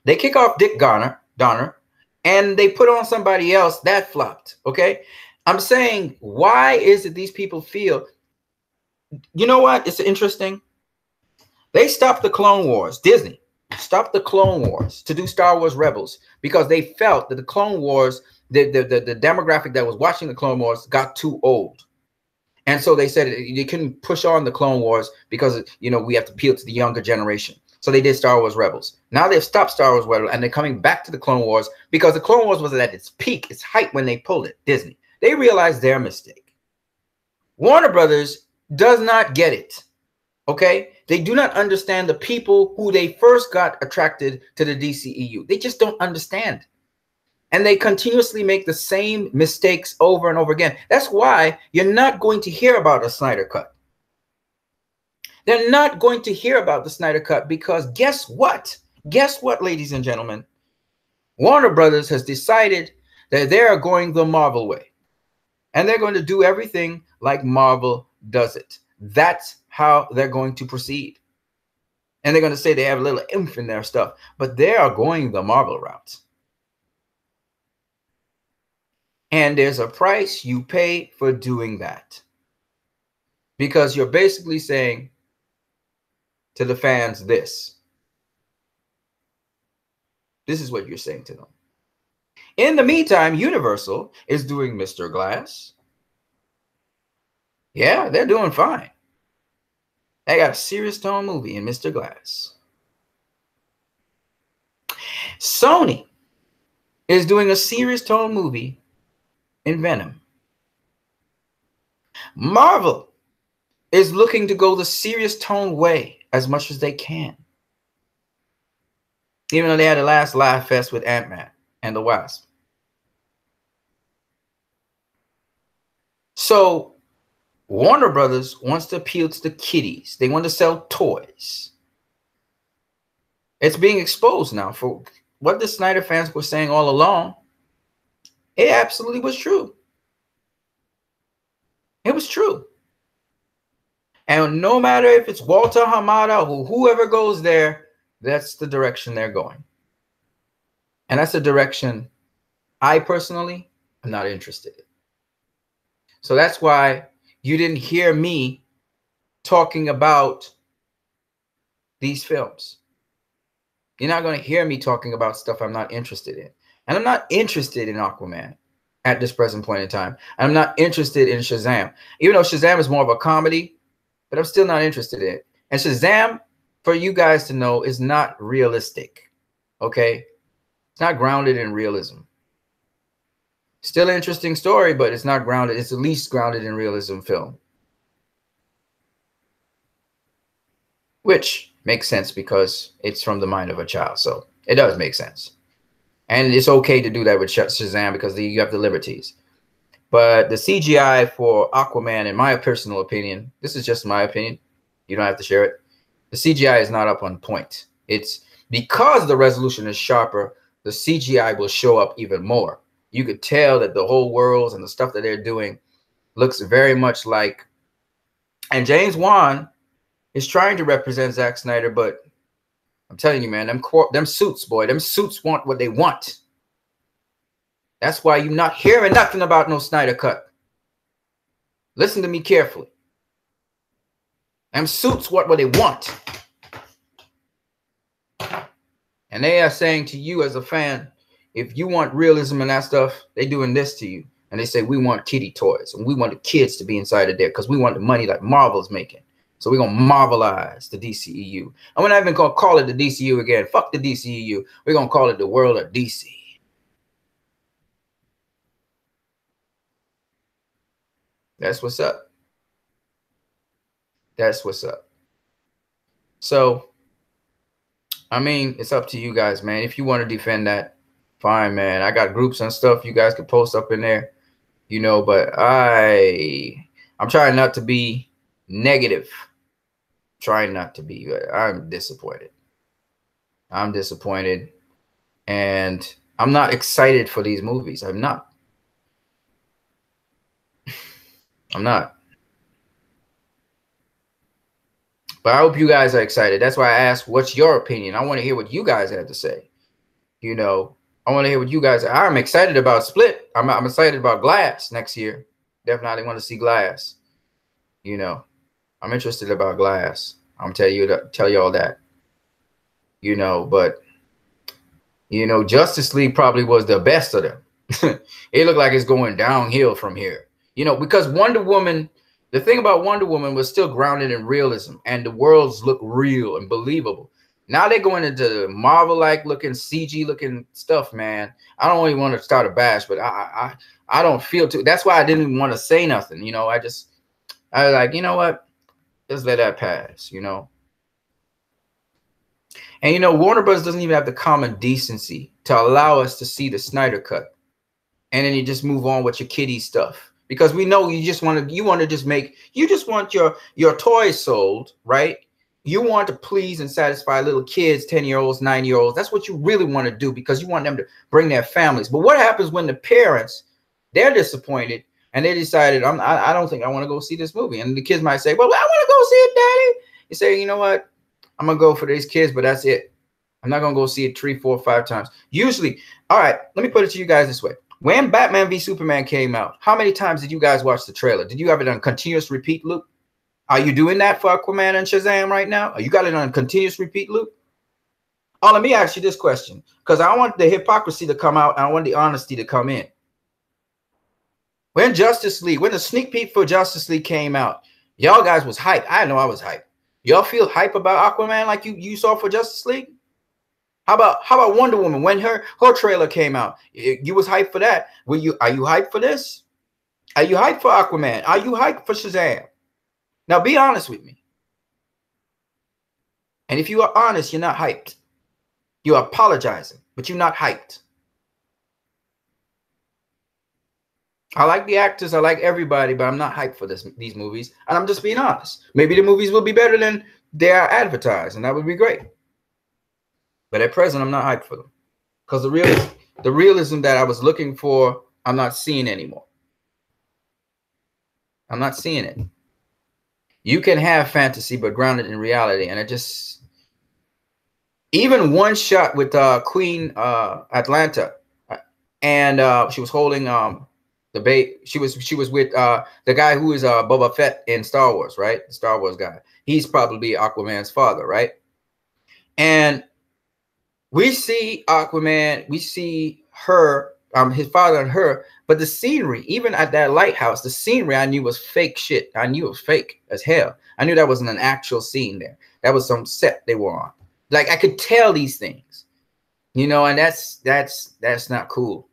They kick off Dick Donner, and they put on somebody else that flopped. Okay, I'm saying, why is it these people feel? You know what? It's interesting. They stopped the Clone Wars. Disney stopped the Clone Wars to do Star Wars Rebels because they felt that the Clone Wars, the demographic that was watching the Clone Wars got too old. And so they said they couldn't push on the Clone Wars because, we have to appeal to the younger generation. So they did Star Wars Rebels. Now they've stopped Star Wars Rebels, and they're coming back to the Clone Wars because the Clone Wars was at its peak, its height when they pulled it. Disney. They realized their mistake. Warner Brothers does not get it. Okay? They do not understand the people who they first got attracted to the DCEU. They just don't understand. And they continuously make the same mistakes over and over again. That's why you're not going to hear about a Snyder Cut. They're not going to hear about the Snyder Cut because guess what? Guess what, ladies and gentlemen? Warner Brothers has decided that they are going the Marvel way. And they're going to do everything like Marvel does it. That's how they're going to proceed. And they're going to say they have a little oomph in their stuff, but they are going the Marvel route. And there's a price you pay for doing that. Because you're basically saying to the fans this. This is what you're saying to them. In the meantime, Universal is doing Mr. Glass. Yeah, they're doing fine. They got a serious tone movie in Mr. Glass. Sony is doing a serious tone movie in Venom. Marvel is looking to go the serious tone way as much as they can. Even though they had the last laugh fest with Ant-Man and the Wasp. So Warner Brothers wants to appeal to the kiddies. They want to sell toys. It's being exposed now for what the Snyder fans were saying all along. It absolutely was true. It was true. And no matter if it's Walter Hamada or whoever goes there, that's the direction they're going. And that's the direction I personally am not interested in. So that's why you didn't hear me talking about these films. You're not going to hear me talking about stuff I'm not interested in. And I'm not interested in Aquaman at this present point in time. I'm not interested in Shazam. Even though Shazam is more of a comedy, but I'm still not interested in it. And Shazam, for you guys to know, is not realistic. Okay? It's not grounded in realism. Still an interesting story, but it's not grounded. It's the least grounded in realism film. Which makes sense because it's from the mind of a child. So it does make sense. And it's okay to do that with Shazam because you have the liberties. But the CGI for Aquaman, in my personal opinion, this is just my opinion. You don't have to share it. The CGI is not up on point. It's because the resolution is sharper. the CGI will show up even more. You could tell that the whole worlds and the stuff that they're doing looks very much like, and James Wan is trying to represent Zack Snyder, but I'm telling you, man, them suits, boy, them suits want what they want. That's why you're not hearing nothing about no Snyder cut. Listen to me carefully. Them suits what they want. And they are saying to you as a fan, if you want realism and that stuff, they doing this to you. And they say, we want kiddie toys. And we want the kids to be inside of there because we want the money like Marvel's making. So we're going to Marvelize the DCEU. And we're not even going to call it the DCEU again. Fuck the DCEU. We're going to call it the world of DC. That's what's up. That's what's up. So, I mean, it's up to you guys, man. If you want to defend that, fine, man. I got groups and stuff you guys can post up in there, you know, but I'm trying not to be negative. Trying not to be. I'm disappointed. I'm disappointed. And I'm not excited for these movies. I'm not. I'm not. But I hope you guys are excited. That's why I asked, what's your opinion? I want to hear what you guys have to say. You know, I want to hear what you guys are. I'm excited about Split. I'm excited about Glass next year. Definitely want to see Glass. You know, I'm interested about Glass. I'm tell you all that. You know, but you know, Justice League probably was the best of them. It looked like it's going downhill from here. You know, because Wonder Woman, the thing about Wonder Woman was still grounded in realism, and the worlds look real and believable. Now they're going into Marvel-like looking, CG-looking stuff, man. I don't even want to start a bash, but I don't feel too. That's why I didn't even want to say nothing. You know, I was like, you know what? Just let that pass, you know. And, you know, Warner Bros. Doesn't even have the common decency to allow us to see the Snyder cut. And then you just move on with your kiddie stuff. Because we know you just want your toys sold, right? You want to please and satisfy little kids, 10-year-olds, 9-year-olds. That's what you really want to do because you want them to bring their families. But what happens when the parents, they're disappointed and they decided, I don't think I want to go see this movie. And the kids might say, well, I want to go see it, Daddy. You say, you know what? I'm going to go for these kids, but that's it. I'm not going to go see it 3, 4, 5 times. Usually, all right, let me put it to you guys this way. When Batman v Superman came out, how many times did you guys watch the trailer? Did you have it on continuous repeat loop? Are you doing that for Aquaman and Shazam right now? Are you got it on continuous repeat loop? Oh, let me ask you this question, because I want the hypocrisy to come out and I want the honesty to come in. When the sneak peek for Justice League came out, y'all guys was hyped. I know I was hyped. Y'all feel hype about Aquaman like you saw for Justice League? How about Wonder Woman? When her trailer came out, you was hyped for that. Are you hyped for this? Are you hyped for Aquaman? Are you hyped for Shazam? Now be honest with me. And if you are honest, you're not hyped. You're apologizing, but you're not hyped. I like the actors, I like everybody, but I'm not hyped for these movies. And I'm just being honest. Maybe the movies will be better than they are advertised, and that would be great. But at present, I'm not hyped for them. Because the realism that I was looking for, I'm not seeing anymore. I'm not seeing it. You can have fantasy, but grounded in reality. And it just... Even one shot with Queen Atlanta. And she was holding the bait. She was with the guy who is Boba Fett in Star Wars, right? The Star Wars guy. He's probably Aquaman's father, right? And... we see Aquaman, we see her, his father and her, but the scenery, even at that lighthouse, the scenery I knew was fake shit. I knew it was fake as hell. I knew that wasn't an actual scene there. That was some set they were on. Like I could tell these things, you know, and that's not cool.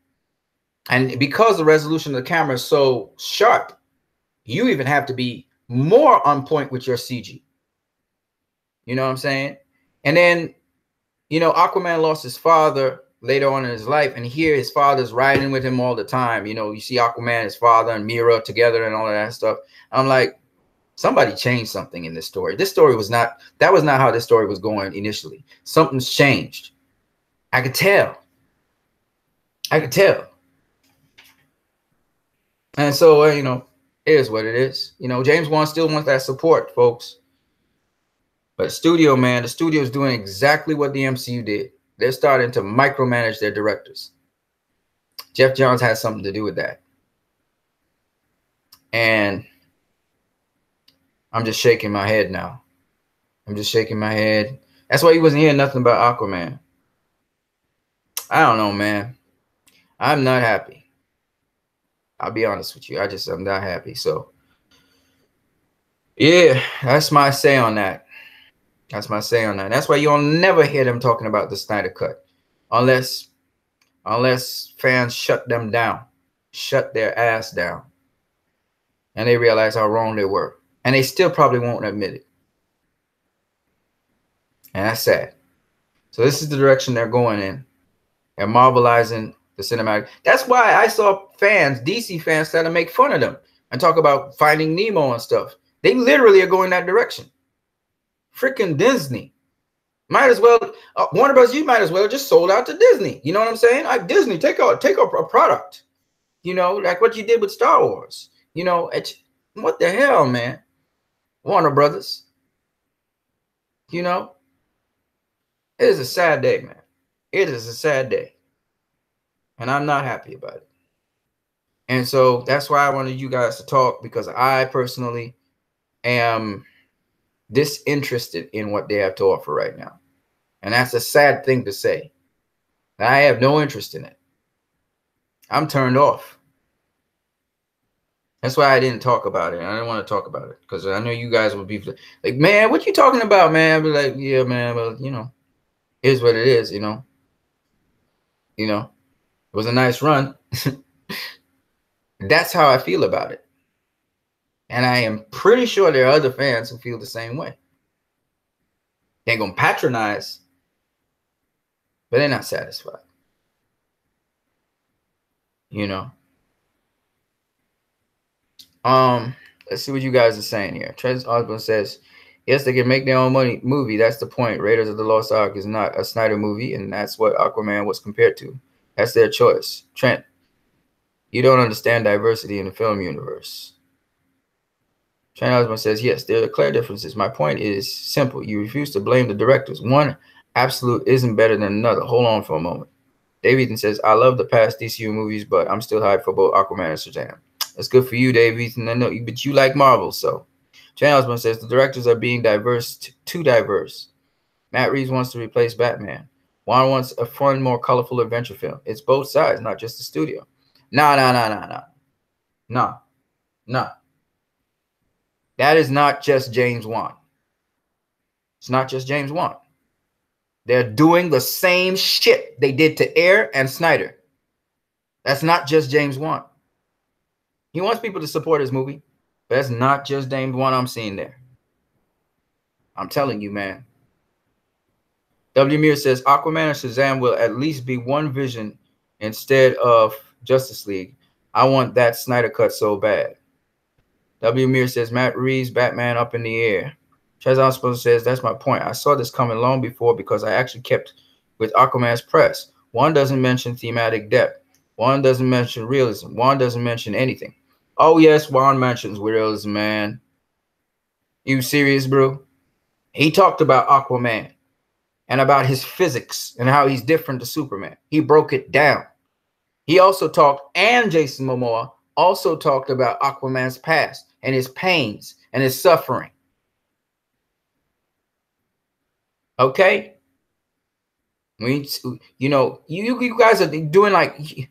And because the resolution of the camera is so sharp, you even have to be more on point with your CG. You know what I'm saying? And then, you know, Aquaman lost his father later on in his life, and here his father's riding with him all the time. You know, you see Aquaman, his father, and Mira together and all of that stuff. I'm like, somebody changed something in this story. This story was not, that was not how this story was going initially. Something's changed. I could tell. I could tell. And so, you know, it is what it is. You know, James Wan still wants that support, folks. But studio, man, the studio is doing exactly what the MCU did. They're starting to micromanage their directors. Jeff Johns has something to do with that. And I'm just shaking my head now. I'm just shaking my head. That's why he wasn't hearing nothing about Aquaman. I don't know, man. I'm not happy. I'll be honest with you. I'm not happy. So, yeah, that's my say on that. That's my say on that. That's why you'll never hear them talking about the Snyder Cut. Unless fans shut them down. Shut their ass down. And they realize how wrong they were. And they still probably won't admit it. And that's sad. So this is the direction they're going in. They're marvelizing the cinematic. That's why I saw fans, DC fans, try to make fun of them and talk about Finding Nemo and stuff. They literally are going that direction. Freaking Disney. Might as well, Warner Bros., you might as well just sold out to Disney. You know what I'm saying? Like, Disney, take a product. You know, like what you did with Star Wars. You know, what the hell, man? Warner Brothers. You know? It is a sad day, man. It is a sad day. And I'm not happy about it. And so that's why I wanted you guys to talk, because I personally am disinterested in what they have to offer right now. And that's a sad thing to say. I have no interest in it. I'm turned off. That's why I didn't talk about it. I didn't want to talk about it because I know you guys would be like, man, what you talking about, man? I'd be like, yeah, man, but you know, it is what it is, you know. You know, it was a nice run. That's how I feel about it. And I am pretty sure there are other fans who feel the same way. They're going to patronize, but they're not satisfied. You know. Let's see what you guys are saying here. Trent Osborne says, yes, they can make their own movie. That's the point. Raiders of the Lost Ark is not a Snyder movie, and that's what Aquaman was compared to. That's their choice. Trent, you don't understand diversity in the film universe. Trent Osborne says, yes, there are clear differences. My point is simple. You refuse to blame the directors. One absolute isn't better than another. Hold on for a moment. Dave Ethan says, I love the past DCU movies, but I'm still hyped for both Aquaman and Shazam. That's good for you, Dave Ethan. I know, but you like Marvel, so. Trent Osborne says, the directors are being too diverse. Matt Reeves wants to replace Batman. Juan wants a fun, more colorful adventure film. It's both sides, not just the studio. No. That is not just James Wan. It's not just James Wan. They're doing the same shit they did to Ayer and Snyder. That's not just James Wan. He wants people to support his movie, but that's not just James Wan I'm seeing there. I'm telling you, man. W. Mir says, Aquaman and Shazam will at least be one vision instead of Justice League. I want that Snyder cut so bad. W. Mir says, Matt Reeves, Batman up in the air. Chaz Osborne says, that's my point. I saw this coming long before because I actually kept with Aquaman's press. One doesn't mention thematic depth. One doesn't mention realism. One doesn't mention anything. Oh, yes, Juan mentions realism, man. You serious, bro? He talked about Aquaman and about his physics and how he's different to Superman. He broke it down. He also talked, and Jason Momoa also talked about Aquaman's past and his pains and his suffering. Okay? You guys are doing like,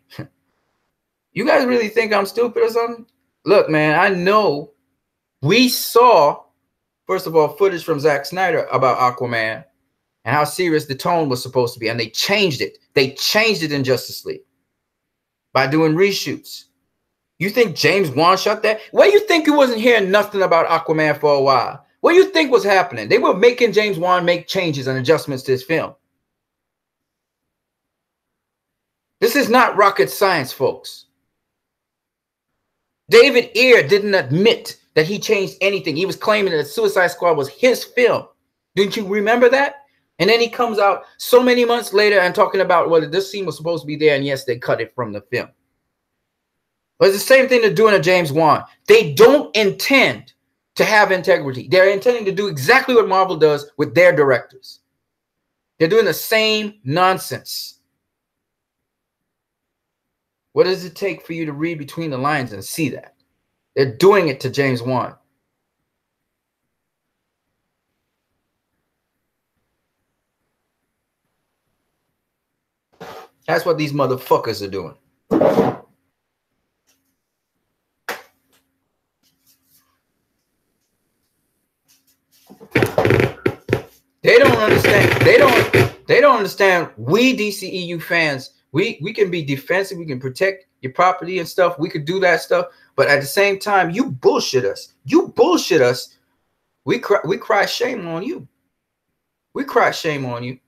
you guys really think I'm stupid or something? Look, man, I know we saw, first of all, footage from Zack Snyder about Aquaman and how serious the tone was supposed to be, and they changed it. They changed it in Justice League by doing reshoots. You think James Wan shot that? Why you think you wasn't hearing nothing about Aquaman for a while? What do you think was happening? They were making James Wan make changes and adjustments to his film. This is not rocket science, folks. David Ayer didn't admit that he changed anything. He was claiming that Suicide Squad was his film. Didn't you remember that? And then he comes out so many months later and talking about whether this scene was supposed to be there, and yes, they cut it from the film. But it's the same thing they're doing to James Wan. They don't intend to have integrity. They're intending to do exactly what Marvel does with their directors. They're doing the same nonsense. What does it take for you to read between the lines and see that? They're doing it to James Wan. That's what these motherfuckers are doing. They don't understand. They don't understand. We DCEU fans, we can be defensive. We can protect your property and stuff. We could do that stuff. But at the same time, you bullshit us. You bullshit us. We cry shame on you. We cry shame on you.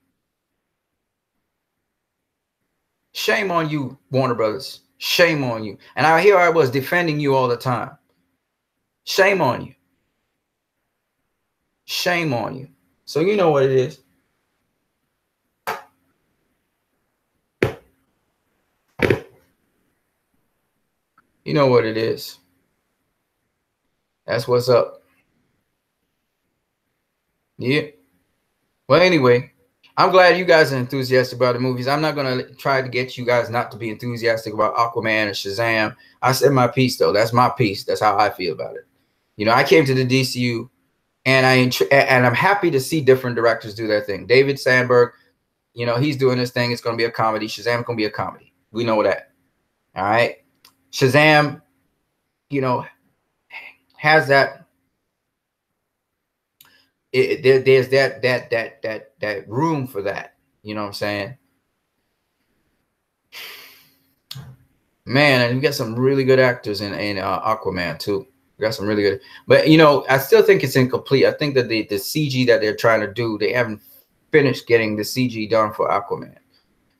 Shame on you, Warner Brothers. Shame on you. And here I was defending you all the time. Shame on you. Shame on you. So you know what it is. You know what it is. That's what's up. Yeah. Well, anyway, I'm glad you guys are enthusiastic about the movies. I'm not going to try to get you guys not to be enthusiastic about Aquaman and Shazam. I said my piece, though. That's my piece. That's how I feel about it. You know, I came to the DCU, and I'm happy to see different directors do their thing. David Sandberg, you know, he's doing this thing. It's going to be a comedy. Shazam's going to be a comedy. We know that. All right. Shazam, you know, has that. There's that room for that. You know what I'm saying? Man, and we got some really good actors in Aquaman too. We got some really good, but you know, I still think it's incomplete. I think that the CG that they're trying to do, they haven't finished getting the CG done for Aquaman.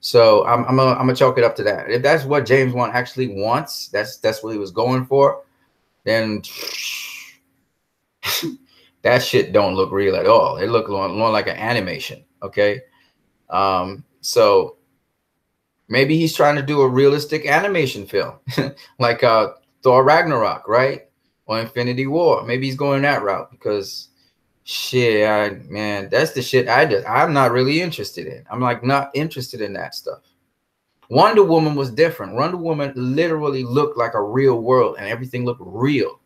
So I'm gonna chalk it up to that. If that's what James Wan actually wants, that's what he was going for, then that shit don't look real at all. It look more like an animation. Okay, so maybe he's trying to do a realistic animation film, like Thor Ragnarok, right? Or Infinity War. Maybe he's going that route because shit, man, that's the shit I'm not really interested in. I'm like not interested in that stuff. Wonder Woman was different. Wonder Woman literally looked like a real world and everything looked real.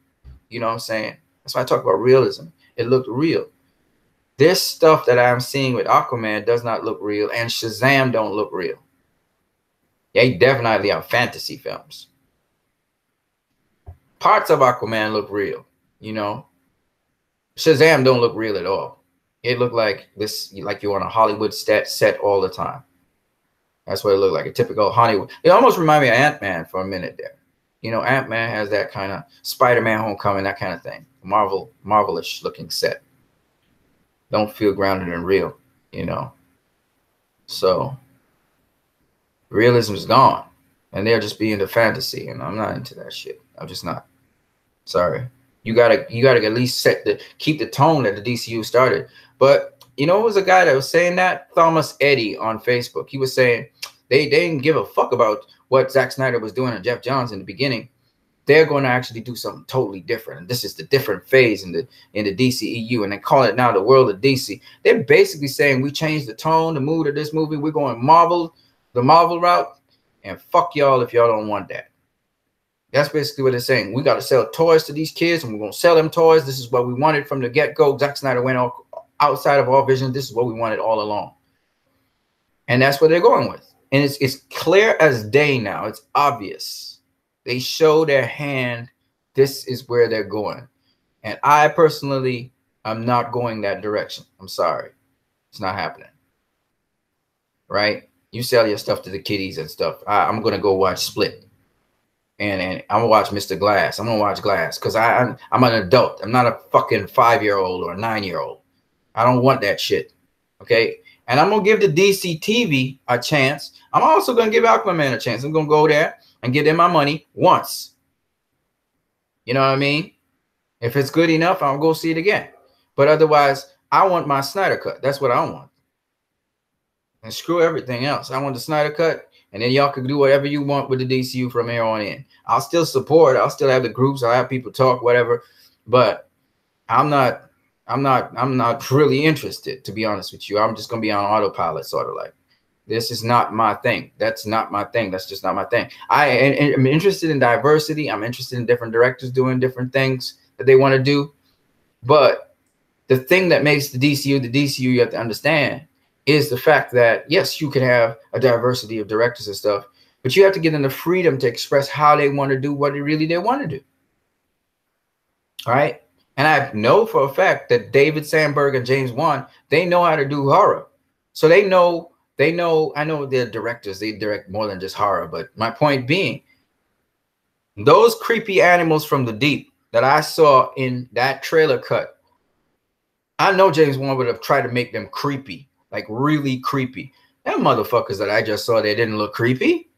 You know what I'm saying? That's why I talk about realism. It looked real. This stuff that I'm seeing with Aquaman does not look real, and Shazam don't look real. They definitely are fantasy films. Parts of Aquaman look real, you know. Shazam don't look real at all. It looked like this, like you're on a Hollywood set all the time. That's what it looked like, a typical Hollywood. It almost reminded me of Ant-Man for a minute there. You know, Ant-Man has that kind of Spider-Man Homecoming, that kind of thing. Marvelish looking set. Don't feel grounded and real, you know. So realism is gone, and they're just being the fantasy, and I'm not into that shit. I'm just not. Sorry. You gotta at least keep the tone that the DCU started. But you know, it was a guy that was saying that, Thomas Eddy on Facebook. He was saying they didn't give a fuck about what Zack Snyder was doing and Jeff Johns in the beginning. They're going to actually do something totally different, and this is the different phase in the DCEU, and they call it now the world of DC. They're basically saying we changed the tone, the mood of this movie. We're going the Marvel route, and fuck y'all if y'all don't want that. That's basically what they're saying. We got to sell toys to these kids, and we're going to sell them toys. This is what we wanted from the get-go. Zack Snyder went outside of our vision. This is what we wanted all along. And that's what they're going with. And it's clear as day now. It's obvious. They show their hand. This is where they're going. And I personally am not going that direction. I'm sorry. It's not happening. Right? You sell your stuff to the kiddies and stuff. I'm going to go watch Split. And I'm gonna watch Mr. Glass. I'm gonna watch Glass because I'm an adult. I'm not a fucking 5-year-old or a 9-year-old. I don't want that shit. Okay. And I'm gonna give the DC TV a chance. I'm also gonna give Aquaman a chance. I'm gonna go there and give them my money once. You know what I mean? If it's good enough, I'll go see it again. But otherwise, I want my Snyder cut. That's what I want. and screw everything else. I want the Snyder cut, and then y'all can do whatever you want with the DCU from here on in. I'll still support. I'll still have the groups. I'll have people talk, whatever. But I'm not really interested, to be honest with you. I'm just gonna be on autopilot, sort of like. This is not my thing. That's not my thing. That's just not my thing. I'm interested in diversity. I'm interested in different directors doing different things that they want to do. But the thing that makes the DCU, you have to understand, is the fact that, yes, you can have a diversity of directors and stuff, but you have to give them the freedom to express how they want to do what they want to do. All right? And I know for a fact that David Sandberg and James Wan, they know how to do horror. So I know they're directors. They direct more than just horror. But my point being, those creepy animals from the deep that I saw in that trailer cut, I know James Wan would have tried to make them creepy, like really creepy. Them motherfuckers that I just saw, they didn't look creepy.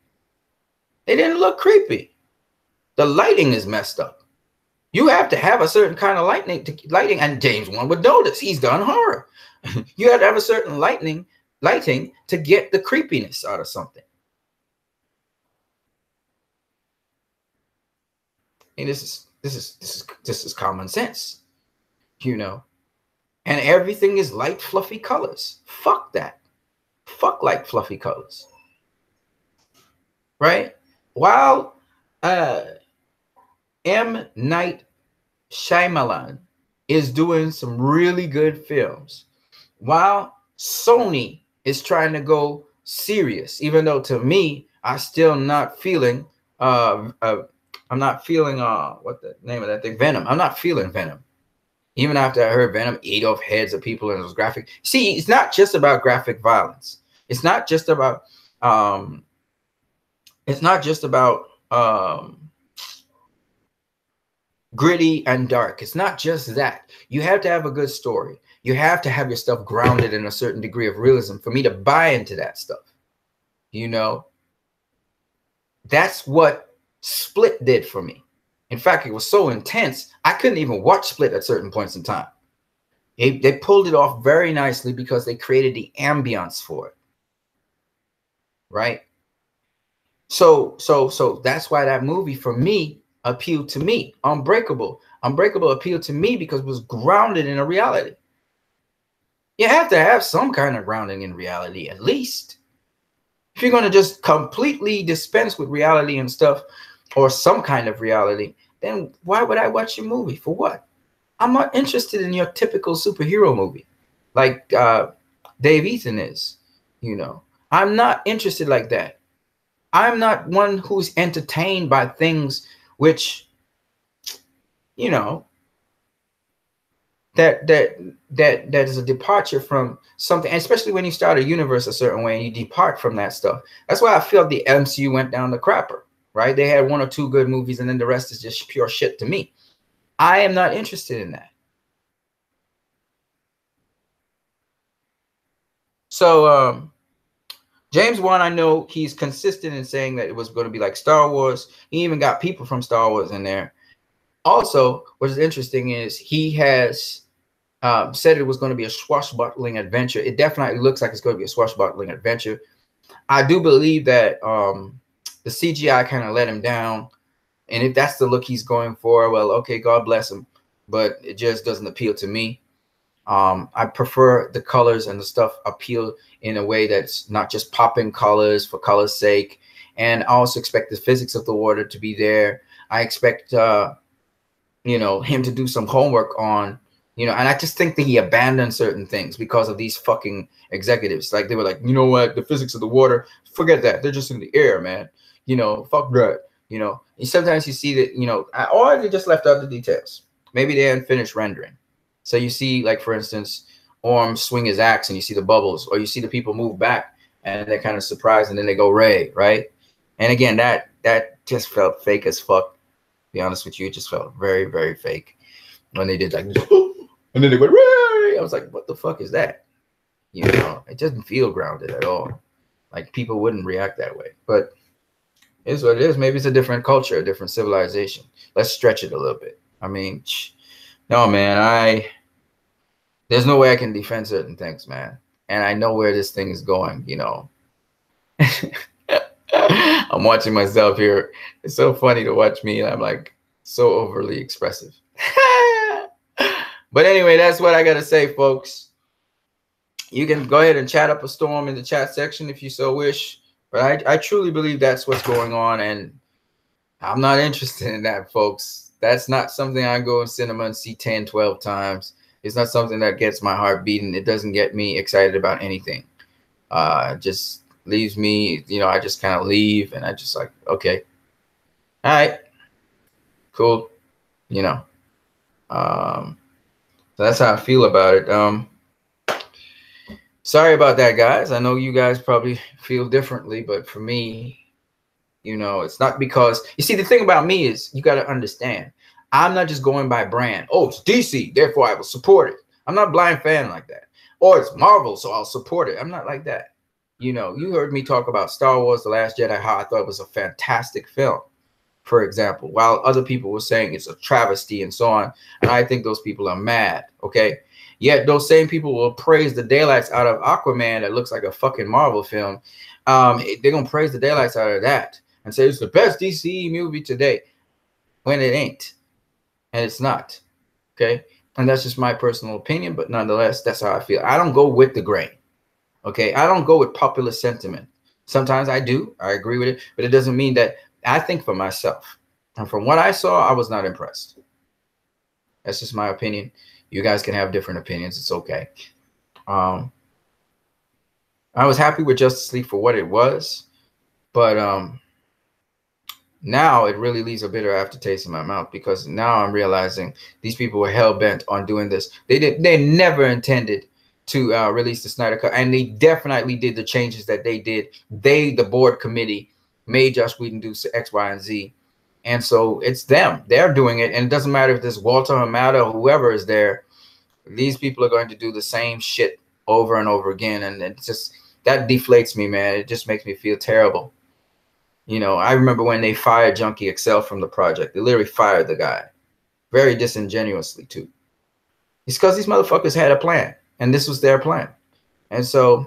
They didn't look creepy. The lighting is messed up. You have to have a certain kind of lighting, and James Wan would know this. He's done horror. You have to have a certain lighting to get the creepiness out of something. And this is common sense, you know. And everything is light, fluffy colors. Fuck that. Fuck light, fluffy colors. Right? While M. Night Shyamalan is doing some really good films, while Sony is trying to go serious, even though to me, I'm still not feeling I'm not feeling what the name of that thing, Venom. I'm not feeling Venom. Even after I heard Venom ate off heads of people and it was graphic. See, it's not just about graphic violence. It's not just about gritty and dark. It's not just that. You have to have a good story. You have to have your stuff grounded in a certain degree of realism for me to buy into that stuff. You know, that's what Split did for me. In fact, it was so intense, I couldn't even watch Split at certain points in time. They pulled it off very nicely because they created the ambience for it. Right? So that's why that movie for me appealed to me. Unbreakable appealed to me because it was grounded in a reality. You have to have some kind of grounding in reality, at least. If you're going to just completely dispense with reality and stuff, or some kind of reality, then why would I watch your movie? For what? I'm not interested in your typical superhero movie like Dave Ethan is. You know, I'm not interested like that. I'm not one who's entertained by things which, you know, that is a departure from something, especially when you start a universe a certain way and you depart from that stuff. That's why I feel the MCU went down the crapper, right? They had one or two good movies and then the rest is just pure shit to me. I am not interested in that. So James Wan, I know he's consistent in saying that it was going to be like Star Wars. He even got people from Star Wars in there. Also, what is interesting is he has said it was going to be a swashbuckling adventure. It definitely looks like it's going to be a swashbuckling adventure. I do believe that the CGI kind of let him down. And if that's the look he's going for, well, okay, God bless him. But it just doesn't appeal to me. I prefer the colors and the stuff appeal in a way that's not just popping colors for color's sake. And I also expect the physics of the water to be there. I expect, you know, him to do some homework on, you know, and I just think that he abandoned certain things because of these fucking executives. Like they were like, you know what, the physics of the water, forget that. They're just in the air, man. You know, fuck that. You know, and sometimes you see that, you know, or they just left out the details. Maybe they hadn't finished rendering. So you see, like, for instance, Orm swing his axe and you see the bubbles, or you see the people move back and they're kind of surprised and then they go Ray, right? And again, that just felt fake as fuck. To be honest with you, it just felt very, very fake when they did like, and then they went Ray. I was like, what the fuck is that? You know, it doesn't feel grounded at all. Like people wouldn't react that way, but it is what it is. Maybe it's a different culture, a different civilization. Let's stretch it a little bit. I mean, no, man, there's no way I can defend certain things, man. and I know where this thing is going, you know. I'm watching myself here. It's so funny to watch me, and I'm like so overly expressive. But anyway, that's what I gotta say, folks. You can go ahead and chat up a storm in the chat section if you so wish. But I truly believe that's what's going on, and I'm not interested in that, folks. That's not something I go in cinema and see 10, 12 times. It's not something that gets my heart beating. It doesn't get me excited about anything. Just leaves me, you know, I just kind of leave, and I just like, okay, all right, cool, you know. So that's how I feel about it. Sorry about that, guys. I know you guys probably feel differently, but for me, you know, it's not because, you see, the thing about me is you got to understand, I'm not just going by brand. Oh, it's DC, therefore I will support it. I'm not a blind fan like that. Or it's Marvel, so I'll support it. I'm not like that. You know, you heard me talk about Star Wars: The Last Jedi, how I thought it was a fantastic film, for example, while other people were saying it's a travesty and so on. And I think those people are mad, okay? Yet those same people will praise the daylights out of Aquaman that looks like a fucking Marvel film. They're going to praise the daylights out of that and say it's the best DCE movie today, when it ain't. And it's not, okay? And that's just my personal opinion, but nonetheless, that's how I feel. I don't go with the grain, okay? I don't go with popular sentiment. Sometimes I do. I agree with it, but it doesn't mean that I think for myself. And from what I saw, I was not impressed. That's just my opinion. You guys can have different opinions. It's okay. I was happy with Justice League for what it was, but now it really leaves a bitter aftertaste in my mouth, because now I'm realizing these people were hell-bent on doing this. They never intended to release the Snyder Cut, and they definitely did the changes that they did. The board committee, made Joss Whedon do X, Y, and Z. And so it's them. They're doing it. And it doesn't matter if there's Walter Hamada or whoever is there. These people are going to do the same shit over and over again. And it's just, that deflates me, man. It just makes me feel terrible. You know, I remember when they fired Junkie XL from the project. They literally fired the guy. Very disingenuously, too. It's because these motherfuckers had a plan. And this was their plan. And so,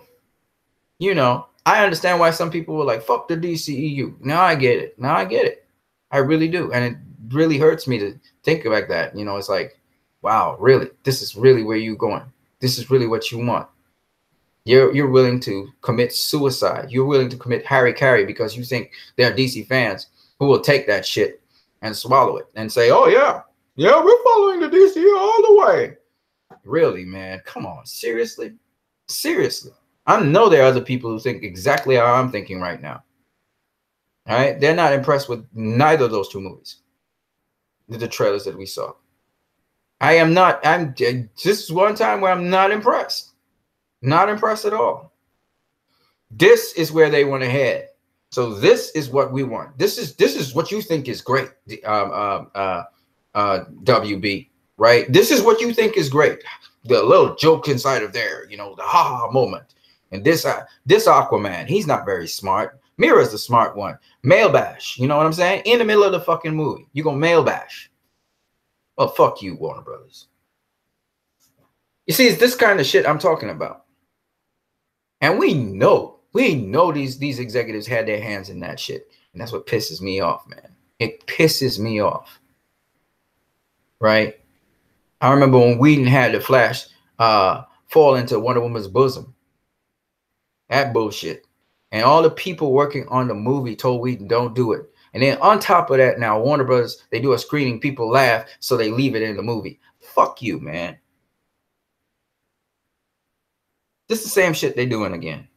you know, I understand why some people were like, fuck the DCEU. Now I get it. Now I get it. I really do. And it really hurts me to think like that. You know, it's like, wow, really? This is really where you're going. This is really what you want. You're willing to commit suicide. You're willing to commit Harry because you think there are DC fans who will take that shit and swallow it and say, oh, yeah, we're following the DCEU all the way. Really, man? Come on. Seriously? Seriously. I know there are other people who think exactly how I'm thinking right now. All right? They're not impressed with neither of those two movies, the trailers that we saw. I am not. This is one time where I'm not impressed. Not impressed at all. This is where they want to head. So this is what we want. This is what you think is great, WB, right? This is what you think is great. The little joke inside of there, you know, the ha-ha moment. And this Aquaman, he's not very smart. Mira's the smart one. Male bash, you know what I'm saying? In the middle of the fucking movie, you gonna male bash. Well, fuck you, Warner Brothers. You see, it's this kind of shit I'm talking about. And we know these executives had their hands in that shit. And that's what pisses me off, man. It pisses me off. Right? I remember when Whedon had the Flash fall into Wonder Woman's bosom. That bullshit. And all the people working on the movie told Whedon, don't do it. And then on top of that, now Warner Brothers, they do a screening, people laugh, so they leave it in the movie. Fuck you, man. This is the same shit they doing again.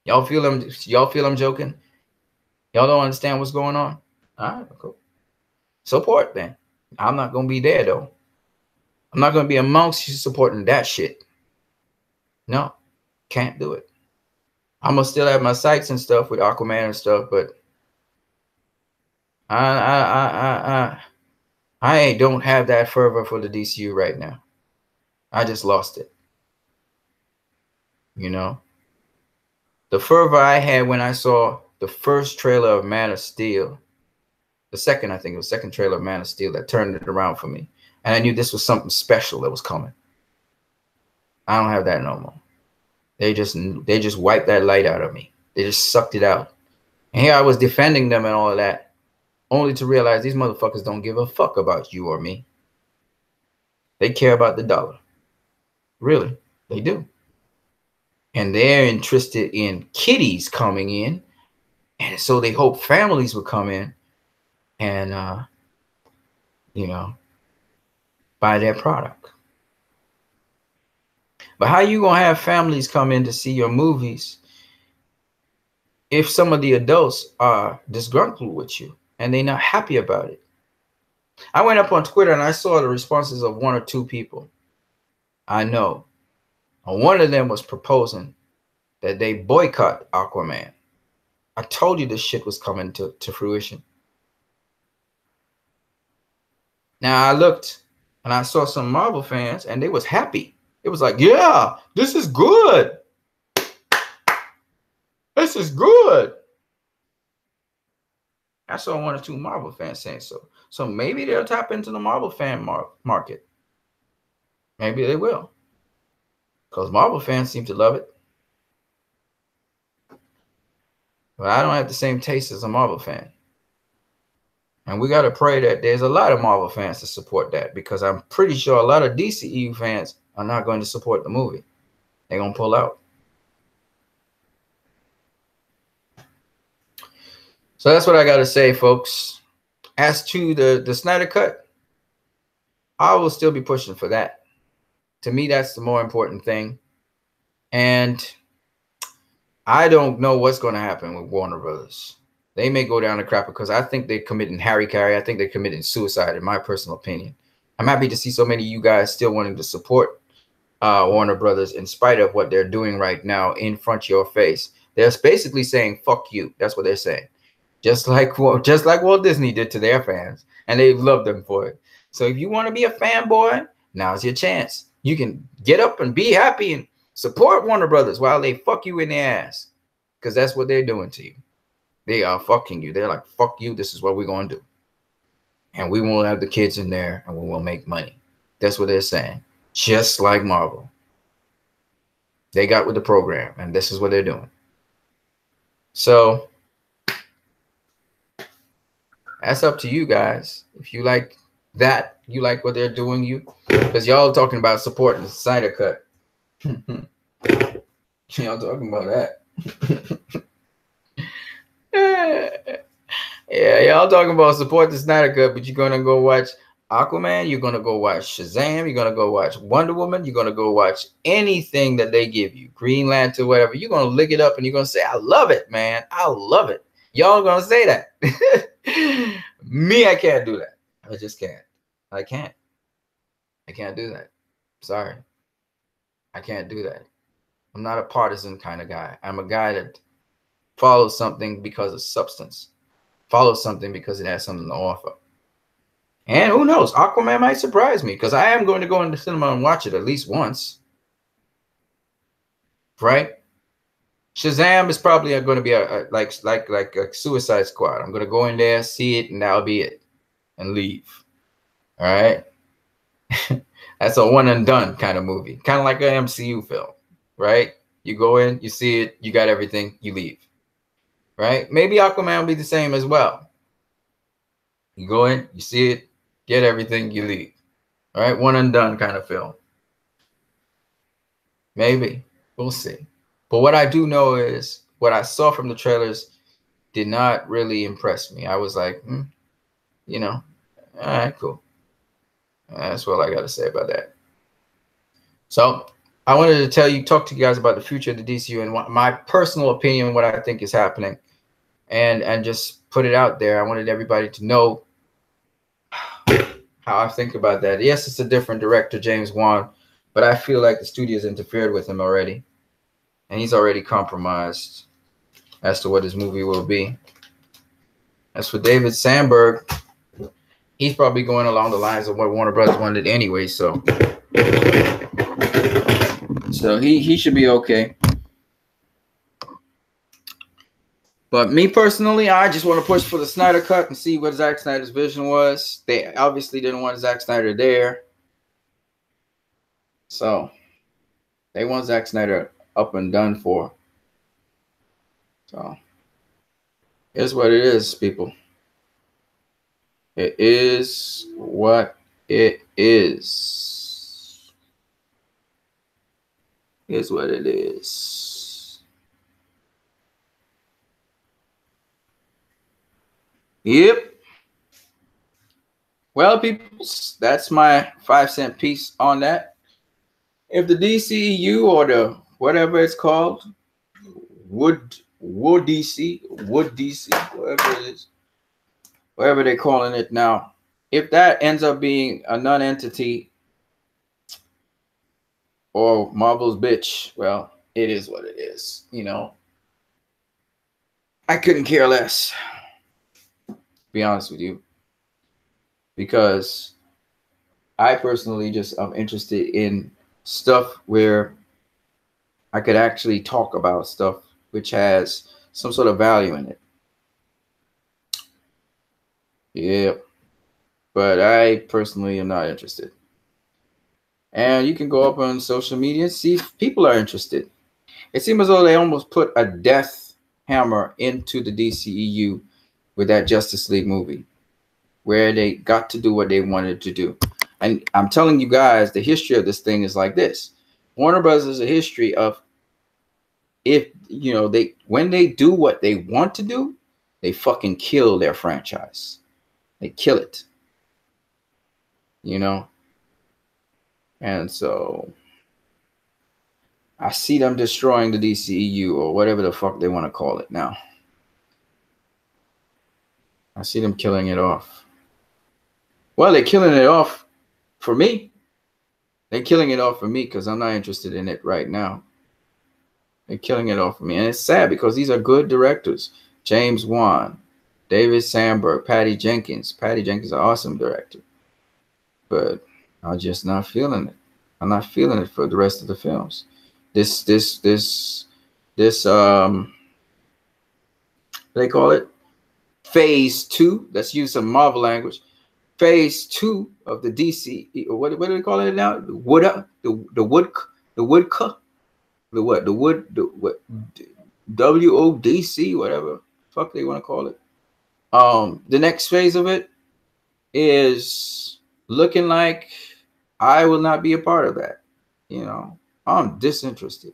Y'all feel I'm joking? Y'all don't understand what's going on? All right, cool. Support then. I'm not gonna be there though. I'm not gonna be amongst you supporting that shit. No, can't do it. I'm gonna still have my sights and stuff with Aquaman and stuff, but I don't have that fervor for the DCU right now. I just lost it. You know, the fervor I had when I saw the first trailer of Man of Steel, the second trailer of Man of Steel that turned it around for me. And I knew this was something special that was coming. I don't have that no more. They just wiped that light out of me. They just sucked it out. And here I was defending them and all of that, only to realize these motherfuckers don't give a fuck about you or me. They care about the dollar. Really, they do. And they're interested in kiddies coming in. And so they hope families will come in and, you know, buy their product. But how you gonna have families come in to see your movies if some of the adults are disgruntled with you and they're not happy about it? I went up on Twitter and I saw the responses of 1 or 2 people I know. And one of them was proposing that they boycott Aquaman. I told you this shit was coming to fruition. Now I looked and I saw some Marvel fans and they was happy. It was like, yeah, this is good. This is good. I saw 1 or 2 Marvel fans saying so. So maybe they'll tap into the Marvel fan market. Maybe they will. Because Marvel fans seem to love it. But I don't have the same taste as a Marvel fan. And we got to pray that there's a lot of Marvel fans to support that, because I'm pretty sure a lot of DCEU fans are not going to support the movie. They're going to pull out. So that's what I got to say, folks. As to the Snyder Cut, I will still be pushing for that. To me, that's the more important thing. And I don't know what's going to happen with Warner Brothers. They may go down the crap because I think they're committing harry-carry. I think they're committing suicide, in my personal opinion. I'm happy to see so many of you guys still wanting to support Warner Brothers in spite of what they're doing right now in front of your face. They're basically saying, fuck you. That's what they're saying. Just like Walt Disney did to their fans. And they loved them for it. So if you want to be a fanboy, now's your chance. You can get up and be happy and support Warner Brothers while they fuck you in the ass. Because that's what they're doing to you. They are fucking you. They're like, fuck you. This is what we're going to do. And we won't have the kids in there and we will make money. That's what they're saying. Just like Marvel. They got with the program and this is what they're doing. So that's up to you guys. If you like that, you like what they're doing, because y'all talking about supporting the Snyder Cut. Y'all talking about that. Yeah, y'all talking about support the Snyder Cut, but you're gonna go watch Aquaman, you're gonna go watch Shazam, you're gonna go watch Wonder Woman, you're gonna go watch anything that they give you, Green Lantern, whatever. You're gonna lick it up and you're gonna say, I love it, man. I love it. Y'all gonna say that. Me, I can't do that. I just can't. I can't do that. Sorry. I can't do that. I'm not a partisan kind of guy. I'm a guy that follows something because of substance. Follows something because it has something to offer. And who knows? Aquaman might surprise me, because I am going to go into the cinema and watch it at least once. Right? Shazam is probably going to be like a Suicide Squad. I'm going to go in there, see it, and that'll be it. And leave. All right? That's a one and done kind of movie. Kind of like an MCU film. Right? You go in, you see it, you got everything, you leave. Right? Maybe Aquaman will be the same as well. You go in, you see it, get everything, you leave. All right? One and done kind of film. Maybe. We'll see. But what I do know is what I saw from the trailers did not really impress me. I was like, you know, all right, cool. That's what I got to say about that. So I wanted to talk to you guys about the future of the DCU and my personal opinion, what I think is happening, and just put it out there. I wanted everybody to know how I think about that. Yes, it's a different director, James Wan, but I feel like the studio's interfered with him already. And he's already compromised as to what his movie will be. As for David Sandberg, he's probably going along the lines of what Warner Brothers wanted anyway. So he should be okay. But me personally, I just want to push for the Snyder Cut and see what Zack Snyder's vision was. They obviously didn't want Zack Snyder there. So They want Zack Snyder up and done for. So here's what it is, people. It is what it is. Here's what it is. Yep. Well, people, that's my 5-cent piece on that. If the DCEU or the whatever it's called, Wood DC, whatever it is, whatever they're calling it now, if that ends up being a non-entity or Marvel's bitch, well, it is what it is. You know, I couldn't care less, to be honest with you, because I personally just am interested in stuff where I could actually talk about stuff which has some sort of value in it. Yeah, but I personally am not interested. And you can go up on social media and see if people are interested. It seems as though they almost put a death hammer into the DCEU with that Justice League movie, where they got to do what they wanted to do. And I'm telling you guys, the history of this thing is like this. Warner Bros. Is a history of, if you know, when they do what they want to do, they fucking kill their franchise. They kill it. You know? And so I see them destroying the DCEU or whatever the fuck they want to call it now. I see them killing it off. Well, they're killing it off for me. They're killing it off for me because I'm not interested in it right now. They're killing it off for me. And it's sad because these are good directors. James Wan, David Sandberg, Patty Jenkins. Patty Jenkins is an awesome director. But I'm just not feeling it. I'm not feeling it for the rest of the films. This what they call it? Phase 2. Let's use some Marvel language. Phase 2 of the DC. What do they call it now? The WODC, whatever fuck they want to call it. The next phase of it is looking like I will not be a part of that. You know, I'm disinterested.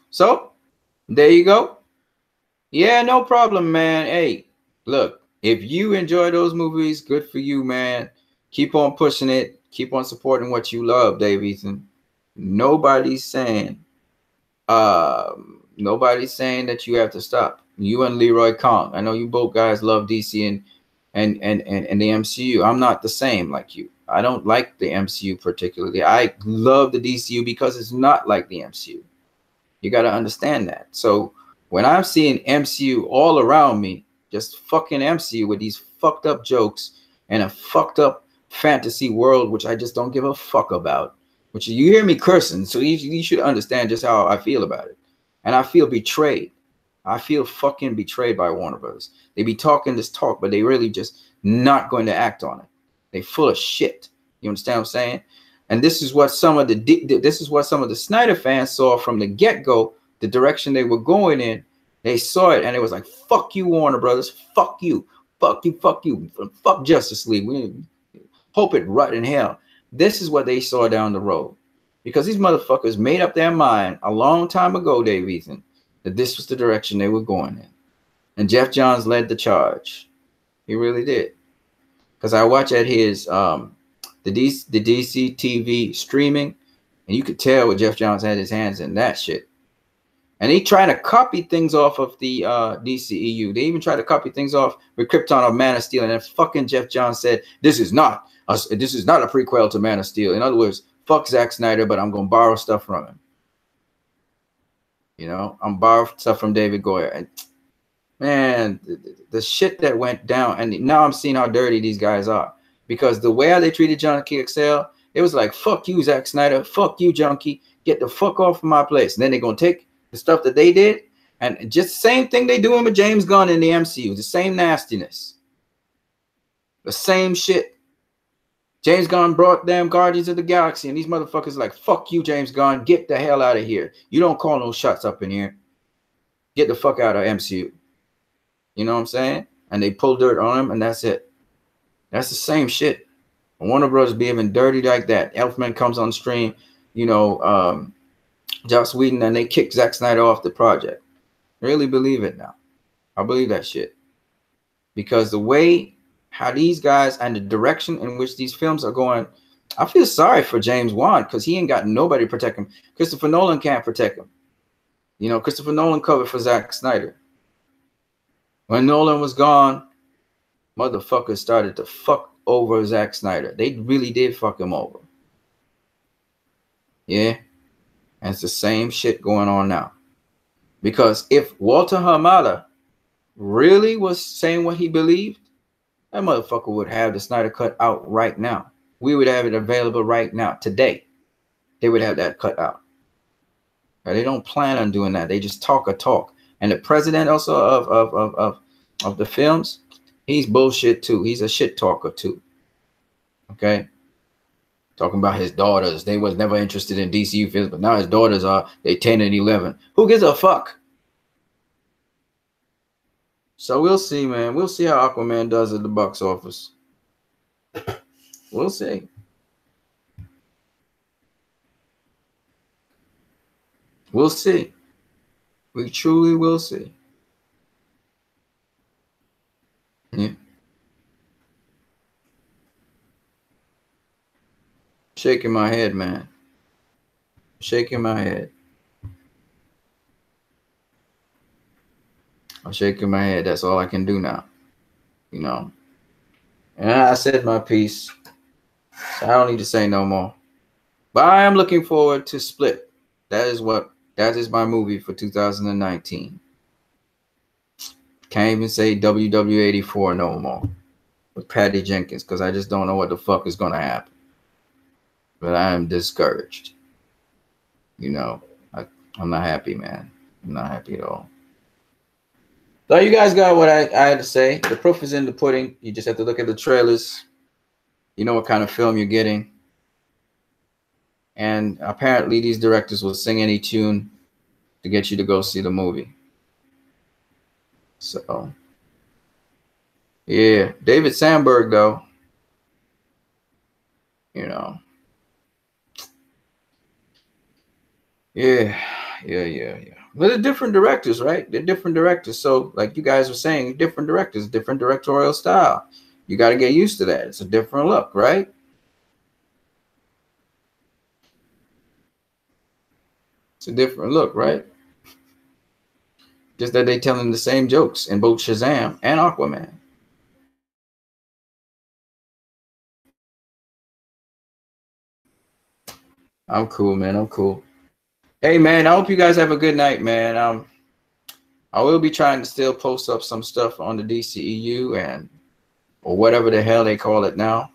So there you go. Yeah, no problem, man. Hey, look, if you enjoy those movies, good for you, man. Keep on pushing it. Keep on supporting what you love, Dave Ethan. Nobody's saying that you have to stop. You and Leroy Kong, I know you both guys love DC and the MCU. I'm not the same like you. I don't like the MCU particularly. I love the DCU because it's not like the MCU. You got to understand that. So when I'm seeing MCU all around me, just fucking MCU with these fucked up jokes and a fucked up fantasy world, which I just don't give a fuck about, which you hear me cursing, so you should understand just how I feel about it. And I feel betrayed. I feel fucking betrayed by Warner Bros. They be talking this talk, but they really just not going to act on it. They full of shit. You understand what I'm saying? And this is what some of the Snyder fans saw from the get-go, the direction they were going in. They saw it and it was like, fuck you, Warner Brothers. Fuck you. Fuck you. Fuck you. Fuck Justice League. We hope it rot in hell. This is what they saw down the road. Because these motherfuckers made up their mind a long time ago, Dave Ethan, that this was the direction they were going in. And Jeff Johns led the charge. He really did. Because I watch at his the DC TV streaming, and you could tell what Jeff Johns had his hands in that shit. And he tried to copy things off of the DCEU. They even tried to copy things off with Krypton of Man of Steel. And then fucking Jeff Johns said, this is not a prequel to Man of Steel. In other words, fuck Zack Snyder, but I'm going to borrow stuff from him. You know, I'm borrowing stuff from David Goyer. And man, the shit that went down. And now I'm seeing how dirty these guys are. Because the way they treated Junkie XL, it was like, fuck you, Zack Snyder. Fuck you, Junkie. Get the fuck off of my place. And then they're going to take the stuff that they did, and just the same thing they doing with James Gunn in the MCU, the same nastiness, the same shit. James Gunn brought them Guardians of the Galaxy, and these motherfuckers like, fuck you, James Gunn. Get the hell out of here. You don't call no shots up in here. Get the fuck out of MCU. You know what I'm saying? And they pull dirt on him, and that's it. That's the same shit. Warner Bros. Being dirty like that. Elfman comes on stream, you know, Joss Whedon, and they kick Zack Snyder off the project. Really believe it now. I believe that shit. Because the way how these guys and the direction in which these films are going, I feel sorry for James Wan because he ain't got nobody to protect him. Christopher Nolan can't protect him. You know, Christopher Nolan covered for Zack Snyder. When Nolan was gone, motherfuckers started to fuck over Zack Snyder. They really did fuck him over. Yeah. And it's the same shit going on now. Because if Walter Hamada really was saying what he believed, that motherfucker would have the Snyder Cut out right now. We would have it available right now, today. They would have that cut out. But they don't plan on doing that. They just talk a talk. And the president also of the films, he's bullshit too. He's a shit talker too. Okay? Talking about his daughters. They was never interested in DCU films, but now his daughters are. They 10 and 11. Who gives a fuck? So we'll see, man. We'll see how Aquaman does at the box office. We'll see. We'll see. We truly will see. Yeah. Shaking my head, man. Shaking my head. I'm shaking my head. That's all I can do now. You know. And I said my piece. So I don't need to say no more. But I am looking forward to Split. That is my movie for 2019. Can't even say WW84 no more with Patty Jenkins because I just don't know what the fuck is gonna happen. But I am discouraged. You know, I'm not happy, man. I'm not happy at all. So you guys got what I had to say. The proof is in the pudding. You just have to look at the trailers. You know what kind of film you're getting. And apparently these directors will sing any tune to get you to go see the movie. So, yeah. David Sandberg, though, you know. Yeah. But they're different directors, right? They're different directors. So, like you guys were saying, different directors, different directorial style. You got to get used to that. It's a different look, right? It's a different look, right? Just that they telling the same jokes in both Shazam and Aquaman. I'm cool, man. I'm cool. Hey, man, I hope you guys have a good night, man. I will be trying to still post up some stuff on the DCEU or whatever the hell they call it now.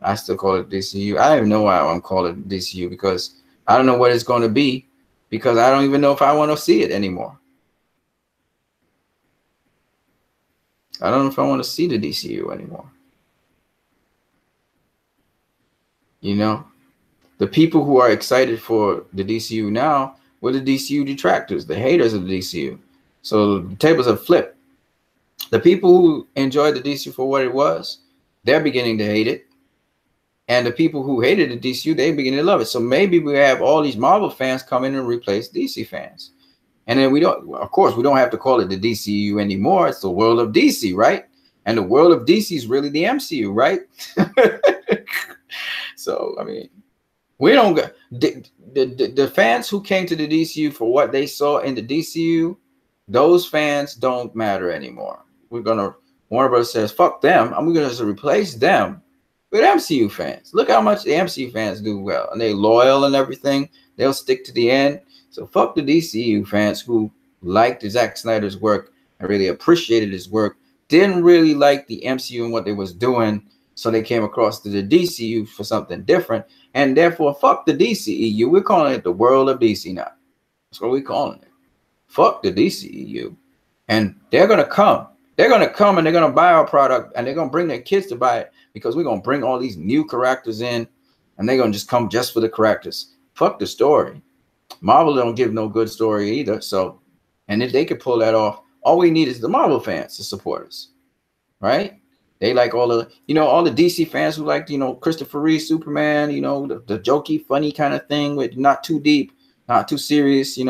I still call it DCEU. I don't even know why I'm calling it DCEU because I don't know what it's going to be because I don't even know if I want to see it anymore. I don't know if I want to see the DCU anymore. You know, the people who are excited for the DCU now were the DCU detractors, the haters of the DCU. So the tables have flipped. The people who enjoyed the DCU for what it was, they're beginning to hate it. And the people who hated the DCU, they're beginning to love it. So maybe we have all these Marvel fans come in and replace DC fans. And then we don't, of course, we don't have to call it the DCU anymore. It's the world of DC, right? And the world of DC is really the MCU, right? So, I mean, we don't got the fans who came to the DCU for what they saw in the DCU, those fans don't matter anymore. Warner Bros. Says, fuck them. I'm going to replace them with MCU fans. Look how much the MCU fans do well. And they're loyal and everything. They'll stick to the end. So fuck the DCU fans who liked Zack Snyder's work and really appreciated his work. Didn't really like the MCU and what they was doing. So they came across to the DCU for something different. And therefore, fuck the DCEU. We're calling it the world of DC now. That's what we're calling it. Fuck the DCEU. And they're going to come. They're gonna come and they're gonna buy our product and they're gonna bring their kids to buy it because we're gonna bring all these new characters in and they're gonna just come just for the characters. Fuck the story. Marvel don't give no good story either. So, and if they could pull that off, all we need is the Marvel fans to support us, right? They like all the, all the DC fans who like, Christopher Reeve Superman, the jokey, funny kind of thing with not too deep, not too serious, we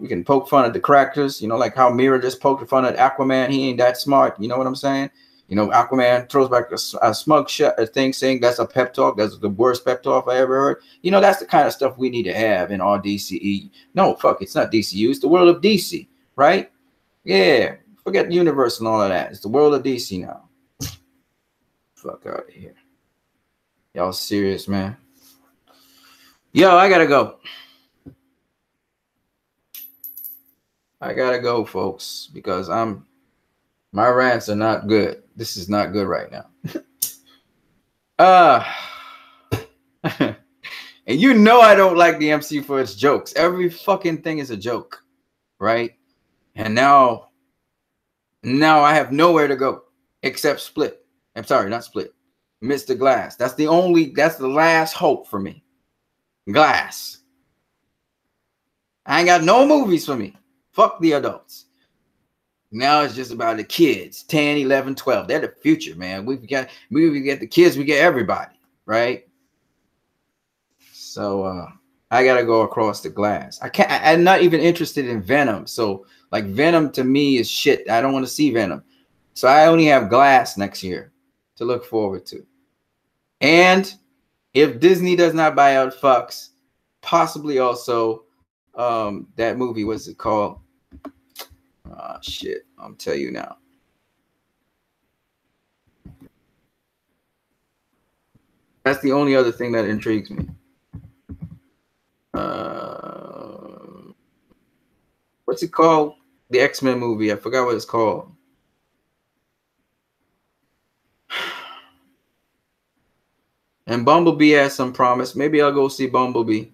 can poke fun at the characters, like how Mira just poked fun at Aquaman. He ain't that smart. You know what I'm saying? Aquaman throws back a smug thing saying that's a pep talk. That's the worst pep talk I ever heard. That's the kind of stuff we need to have in our DCE. No, fuck, it's not DCU. It's the world of DC, right? Yeah, forget the universe and all of that. It's the world of DC now. Fuck out of here. Y'all serious, man? Yo, I gotta go. I gotta go, folks, because my rants are not good. This is not good right now. And I don't like the MCU for its jokes. Every fucking thing is a joke, right? And now I have nowhere to go except Split. I'm sorry, not Split. Mr. Glass. That's the last hope for me. Glass. I ain't got no movies for me. Fuck the adults. Now it's just about the kids, 10, 11, 12. They're the future, man. We get the kids, we get everybody, right? So I gotta go across the glass. I'm not even interested in Venom. So like Venom to me is shit. I don't want to see Venom. So I only have Glass next year to look forward to. And if Disney does not buy out Fox, possibly also that movie, what's it called? Shit, I'll tell you now. That's the only other thing that intrigues me. What's it called? The X-Men movie. I forgot what it's called. And Bumblebee has some promise. Maybe I'll go see Bumblebee.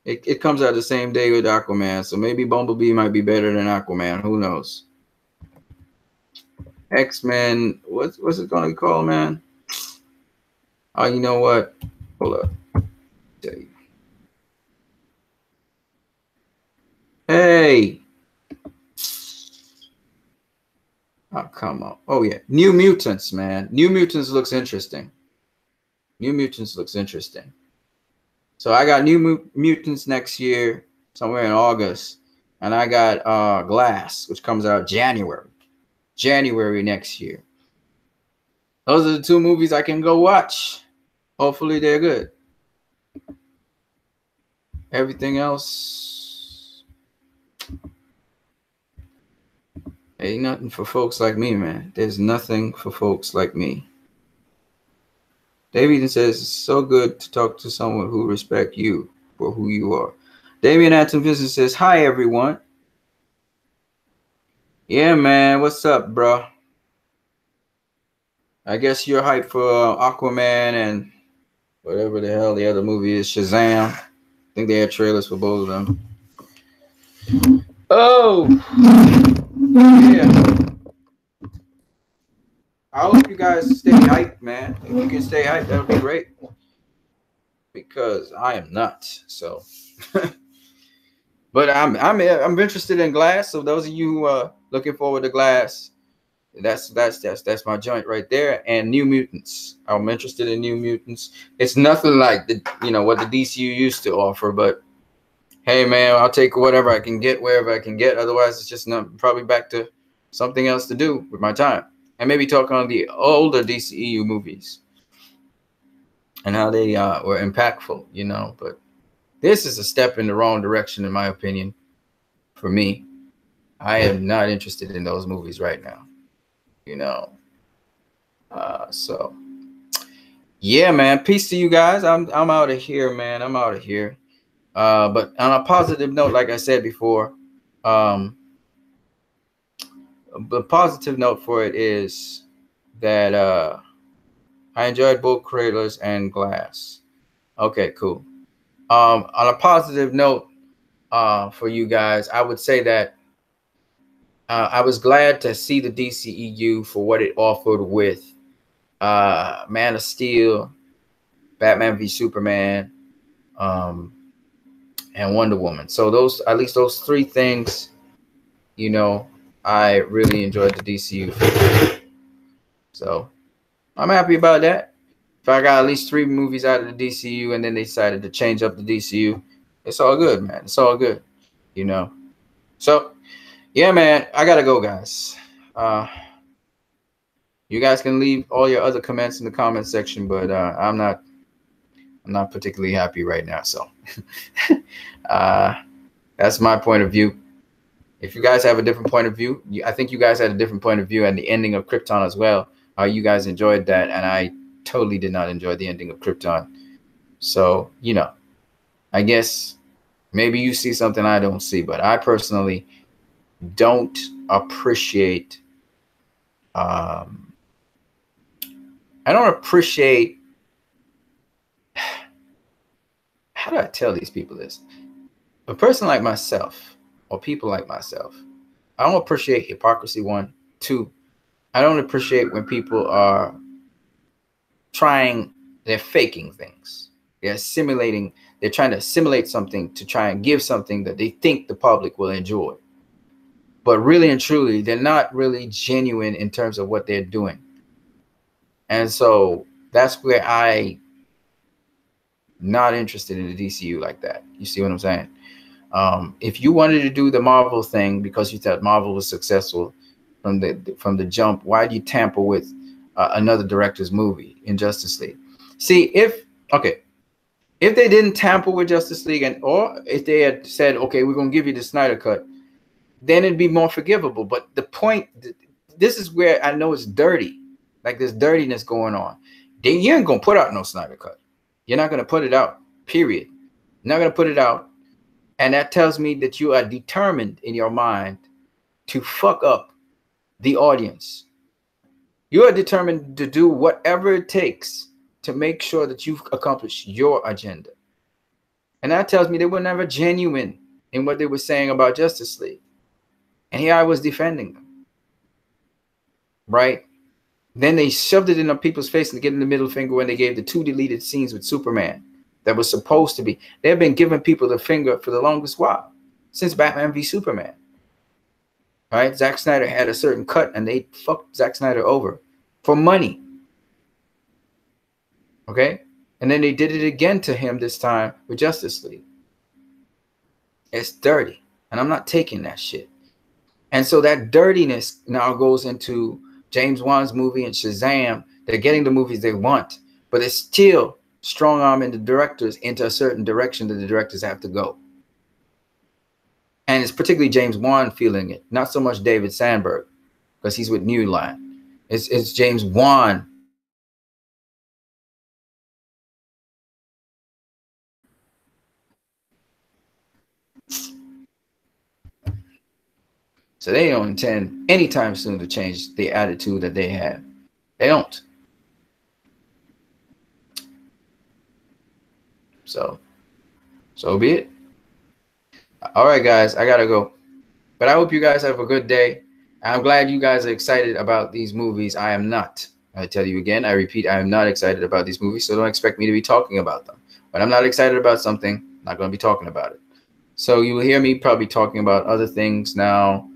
It comes out the same day with Aquaman, so maybe Bumblebee might be better than Aquaman. Who knows? X-Men. What's it gonna be called, man? Oh, you know what? Hold up. I'll tell you. Hey. Oh, come on. Oh, yeah. New Mutants, man. New Mutants looks interesting. New Mutants looks interesting. So I got New Mutants next year, somewhere in August. And I got Glass, which comes out January next year. Those are the two movies I can go watch. Hopefully they're good. Everything else ain't nothing for folks like me, man. There's nothing for folks like me. David says, it's so good to talk to someone who respects you for who you are. Damian Anton Vincent says, hi, everyone. Yeah, man. What's up, bro? I guess you're hyped for Aquaman and whatever the hell the other movie is, Shazam. I think they had trailers for both of them. Oh, yeah. I hope you guys stay hyped, man. If you can stay hyped, that would be great. Because I am not. So, but I'm interested in Glass. So those of you who are looking forward to Glass, that's my joint right there. And New Mutants. I'm interested in New Mutants. It's nothing like what the DCU used to offer, but hey, man, I'll take whatever I can get wherever I can get. Otherwise, it's just probably back to something else to do with my time. And maybe talk on the older DCEU movies and how they were impactful, But this is a step in the wrong direction, in my opinion, for me. I am not interested in those movies right now, So, yeah, man. Peace to you guys. I'm out of here, man. I'm out of here. But on a positive note, like I said before, the positive note for it is that I enjoyed both trailers and Glass. Okay, cool. On a positive note for you guys, I would say that I was glad to see the DCEU for what it offered with Man of Steel, Batman v Superman, and Wonder Woman. So those, at least those three things, you know, I really enjoyed the DCU for. So I'm happy about that. If I got at least 3 movies out of the DCU and then they decided to change up the DCU, it's all good, man. It's all good, you know. So yeah, man, I gotta go, guys. You guys can leave all your other comments in the comment section, but I'm not particularly happy right now. So that's my point of view. If you guys have a different point of view, I think you guys had a different point of view and the ending of Krypton as well. You guys enjoyed that, and I totally did not enjoy the ending of Krypton. So, you know, I guess maybe you see something I don't see, but I personally don't appreciate I don't appreciate, how do I tell these people this? A person like myself, or people like myself, I don't appreciate hypocrisy, 1. 2, I don't appreciate when people are they're faking things. They're simulating, they're trying to simulate something to try and give something that they think the public will enjoy. But really and truly, they're not really genuine in terms of what they're doing. And so that's where I'm not interested in the DCU like that. You see what I'm saying? If you wanted to do the Marvel thing because you thought Marvel was successful from the jump, why do you tamper with another director's movie in Justice League? See, if they didn't tamper with Justice League, or if they had said, okay, we're going to give you the Snyder cut, then it'd be more forgivable. But the point, this is where I know it's dirty. Like there's dirtiness going on. You ain't going to put out no Snyder cut. You're not going to put it out, period. You're not going to put it out. And that tells me that you are determined in your mind to fuck up the audience. You are determined to do whatever it takes to make sure that you've accomplished your agenda. And that tells me they were never genuine in what they were saying about Justice League. And here I was defending them. Right? Then they shoved it in people's face and getting the middle finger when they gave the 2 deleted scenes with Superman that was supposed to be. They've been giving people the finger for the longest while, since Batman v Superman. Right? Zack Snyder had a certain cut and they fucked Zack Snyder over for money. Okay? And then they did it again to him this time with Justice League. It's dirty. And I'm not taking that shit. And so that dirtiness now goes into James Wan's movie and Shazam. They're getting the movies they want, but it's still strong-arming the directors into a certain direction that the directors have to go. And it's particularly James Wan feeling it, not so much David Sandberg, because he's with New Line. It's James Wan. So they don't intend anytime soon to change the attitude that they have. They don't. So be it. All right, guys, I gotta go. But I hope you guys have a good day. I'm glad you guys are excited about these movies. I am not. I tell you again, I repeat, I am not excited about these movies, so don't expect me to be talking about them. When I'm not excited about something, I'm not going to be talking about it. So you will hear me probably talking about other things now.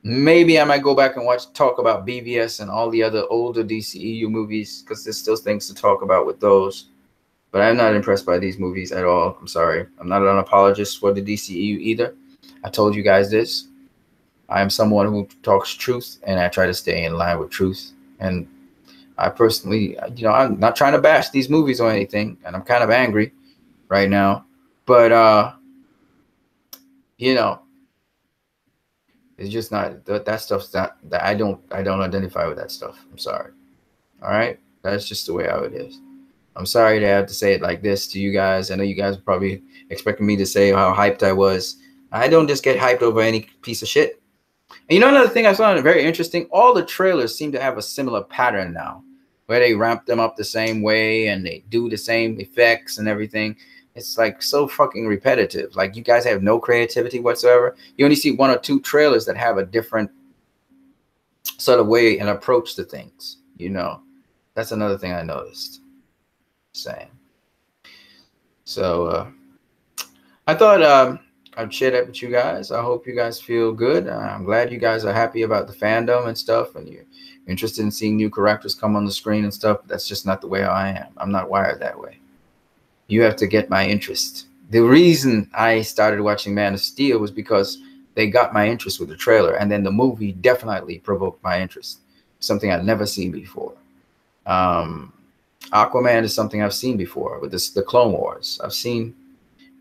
Maybe I might go back and talk about BVS and all the other older DCEU movies, because there's still things to talk about with those. But I'm not impressed by these movies at all. I'm sorry. I'm not an apologist for the DCEU either. I told you guys this. I am someone who talks truth, and I try to stay in line with truth. And I personally, I'm not trying to bash these movies or anything, and I'm kind of angry right now. But, it's just not, that stuff's not, that I don't identify with that stuff. I'm sorry. All right? That's just the way how it is. I'm sorry to have to say it like this to you guys. I know you guys are probably expecting me to say how hyped I was. I don't just get hyped over any piece of shit. And another thing I found very interesting, all the trailers seem to have a similar pattern now, where they ramp them up the same way and they do the same effects and everything. It's like so fucking repetitive. Like you guys have no creativity whatsoever. You only see 1 or 2 trailers that have a different sort of way and approach to things. You know, that's another thing I noticed. Same. So I thought I'd share that with you guys. I hope you guys feel good. I'm glad you guys are happy about the fandom and stuff, and you're interested in seeing new characters come on the screen and stuff. That's just not the way I am. I'm not wired that way. You have to get my interest. The reason I started watching Man of Steel was because they got my interest with the trailer, and then the movie definitely provoked my interest. Something I'd never seen before. Aquaman is something I've seen before with the Clone Wars. I've seen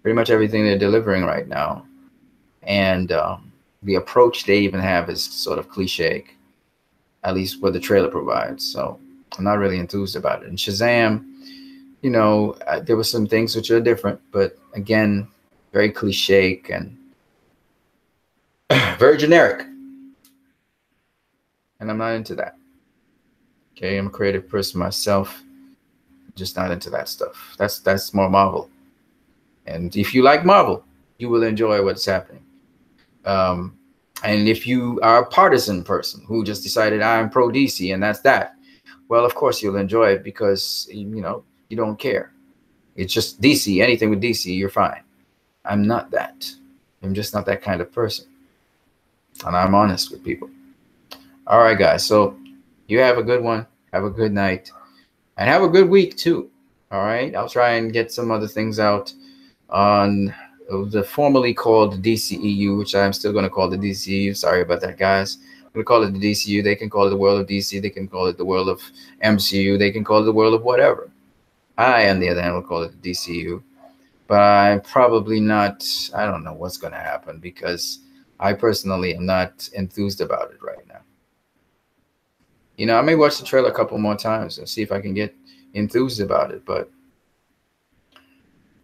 pretty much everything they're delivering right now, and the approach they even have is sort of cliche, at least what the trailer provides. So I'm not really enthused about it. And Shazam, you know, there were some things which are different, but again, very cliche and very generic, and I'm not into that. Okay, I'm a creative person myself, just not into that stuff. That's more Marvel. And if you like Marvel, you will enjoy what's happening. And if you are a partisan person who just decided I'm pro DC and that's that, well, of course you'll enjoy it because, you know, you don't care. It's just DC. Anything with DC, you're fine. I'm not that. I'm just not that kind of person. And I'm honest with people. All right, guys. So you have a good one. Have a good night. And have a good week, too. All right. I'll try and get some other things out on the formerly called DCEU, which I'm still going to call the DCEU. Sorry about that, guys. I'm going to call it the DCU. They can call it the world of DC. They can call it the world of MCU. They can call it the world of whatever. I, on the other hand, will call it the DCU. But I'm probably not, I don't know what's going to happen because I personally am not enthused about it right now. You know, I may watch the trailer a couple more times and see if I can get enthused about it, but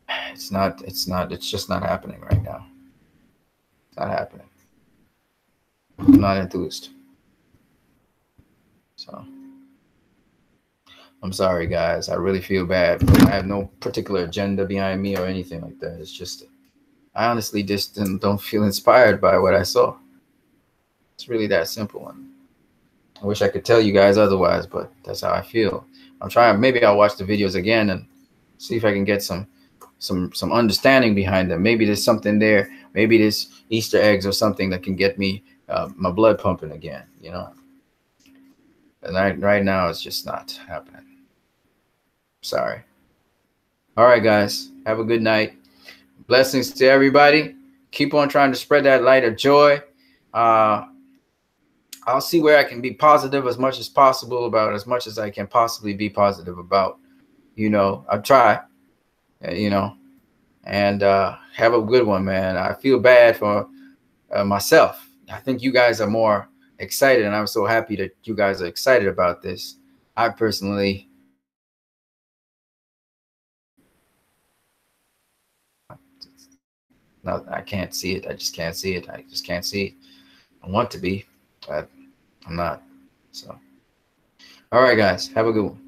it's just not happening right now. It's not happening. I'm not enthused. So I'm sorry, guys. I really feel bad. I have no particular agenda behind me or anything like that. It's just, I honestly just don't feel inspired by what I saw. It's really that simple. And I wish I could tell you guys otherwise, but that's how I feel. I'm trying. Maybe I'll watch the videos again and see if I can get some understanding behind them. Maybe there's something there. Maybe there's Easter eggs or something that can get me my blood pumping again. You know. And right now it's just not happening. Sorry. All right, guys. Have a good night. Blessings to everybody. Keep on trying to spread that light of joy. I'll see where I can be positive as much as possible about as much as I can possibly be positive about. You know, I'll try, you know, and have a good one, man. I feel bad for myself. I think you guys are more excited, and I'm so happy that you guys are excited about this. I personally, no, I can't see it. I just can't see it. I just can't see it. I want to be, but I'm not. So, all right, guys, have a good one.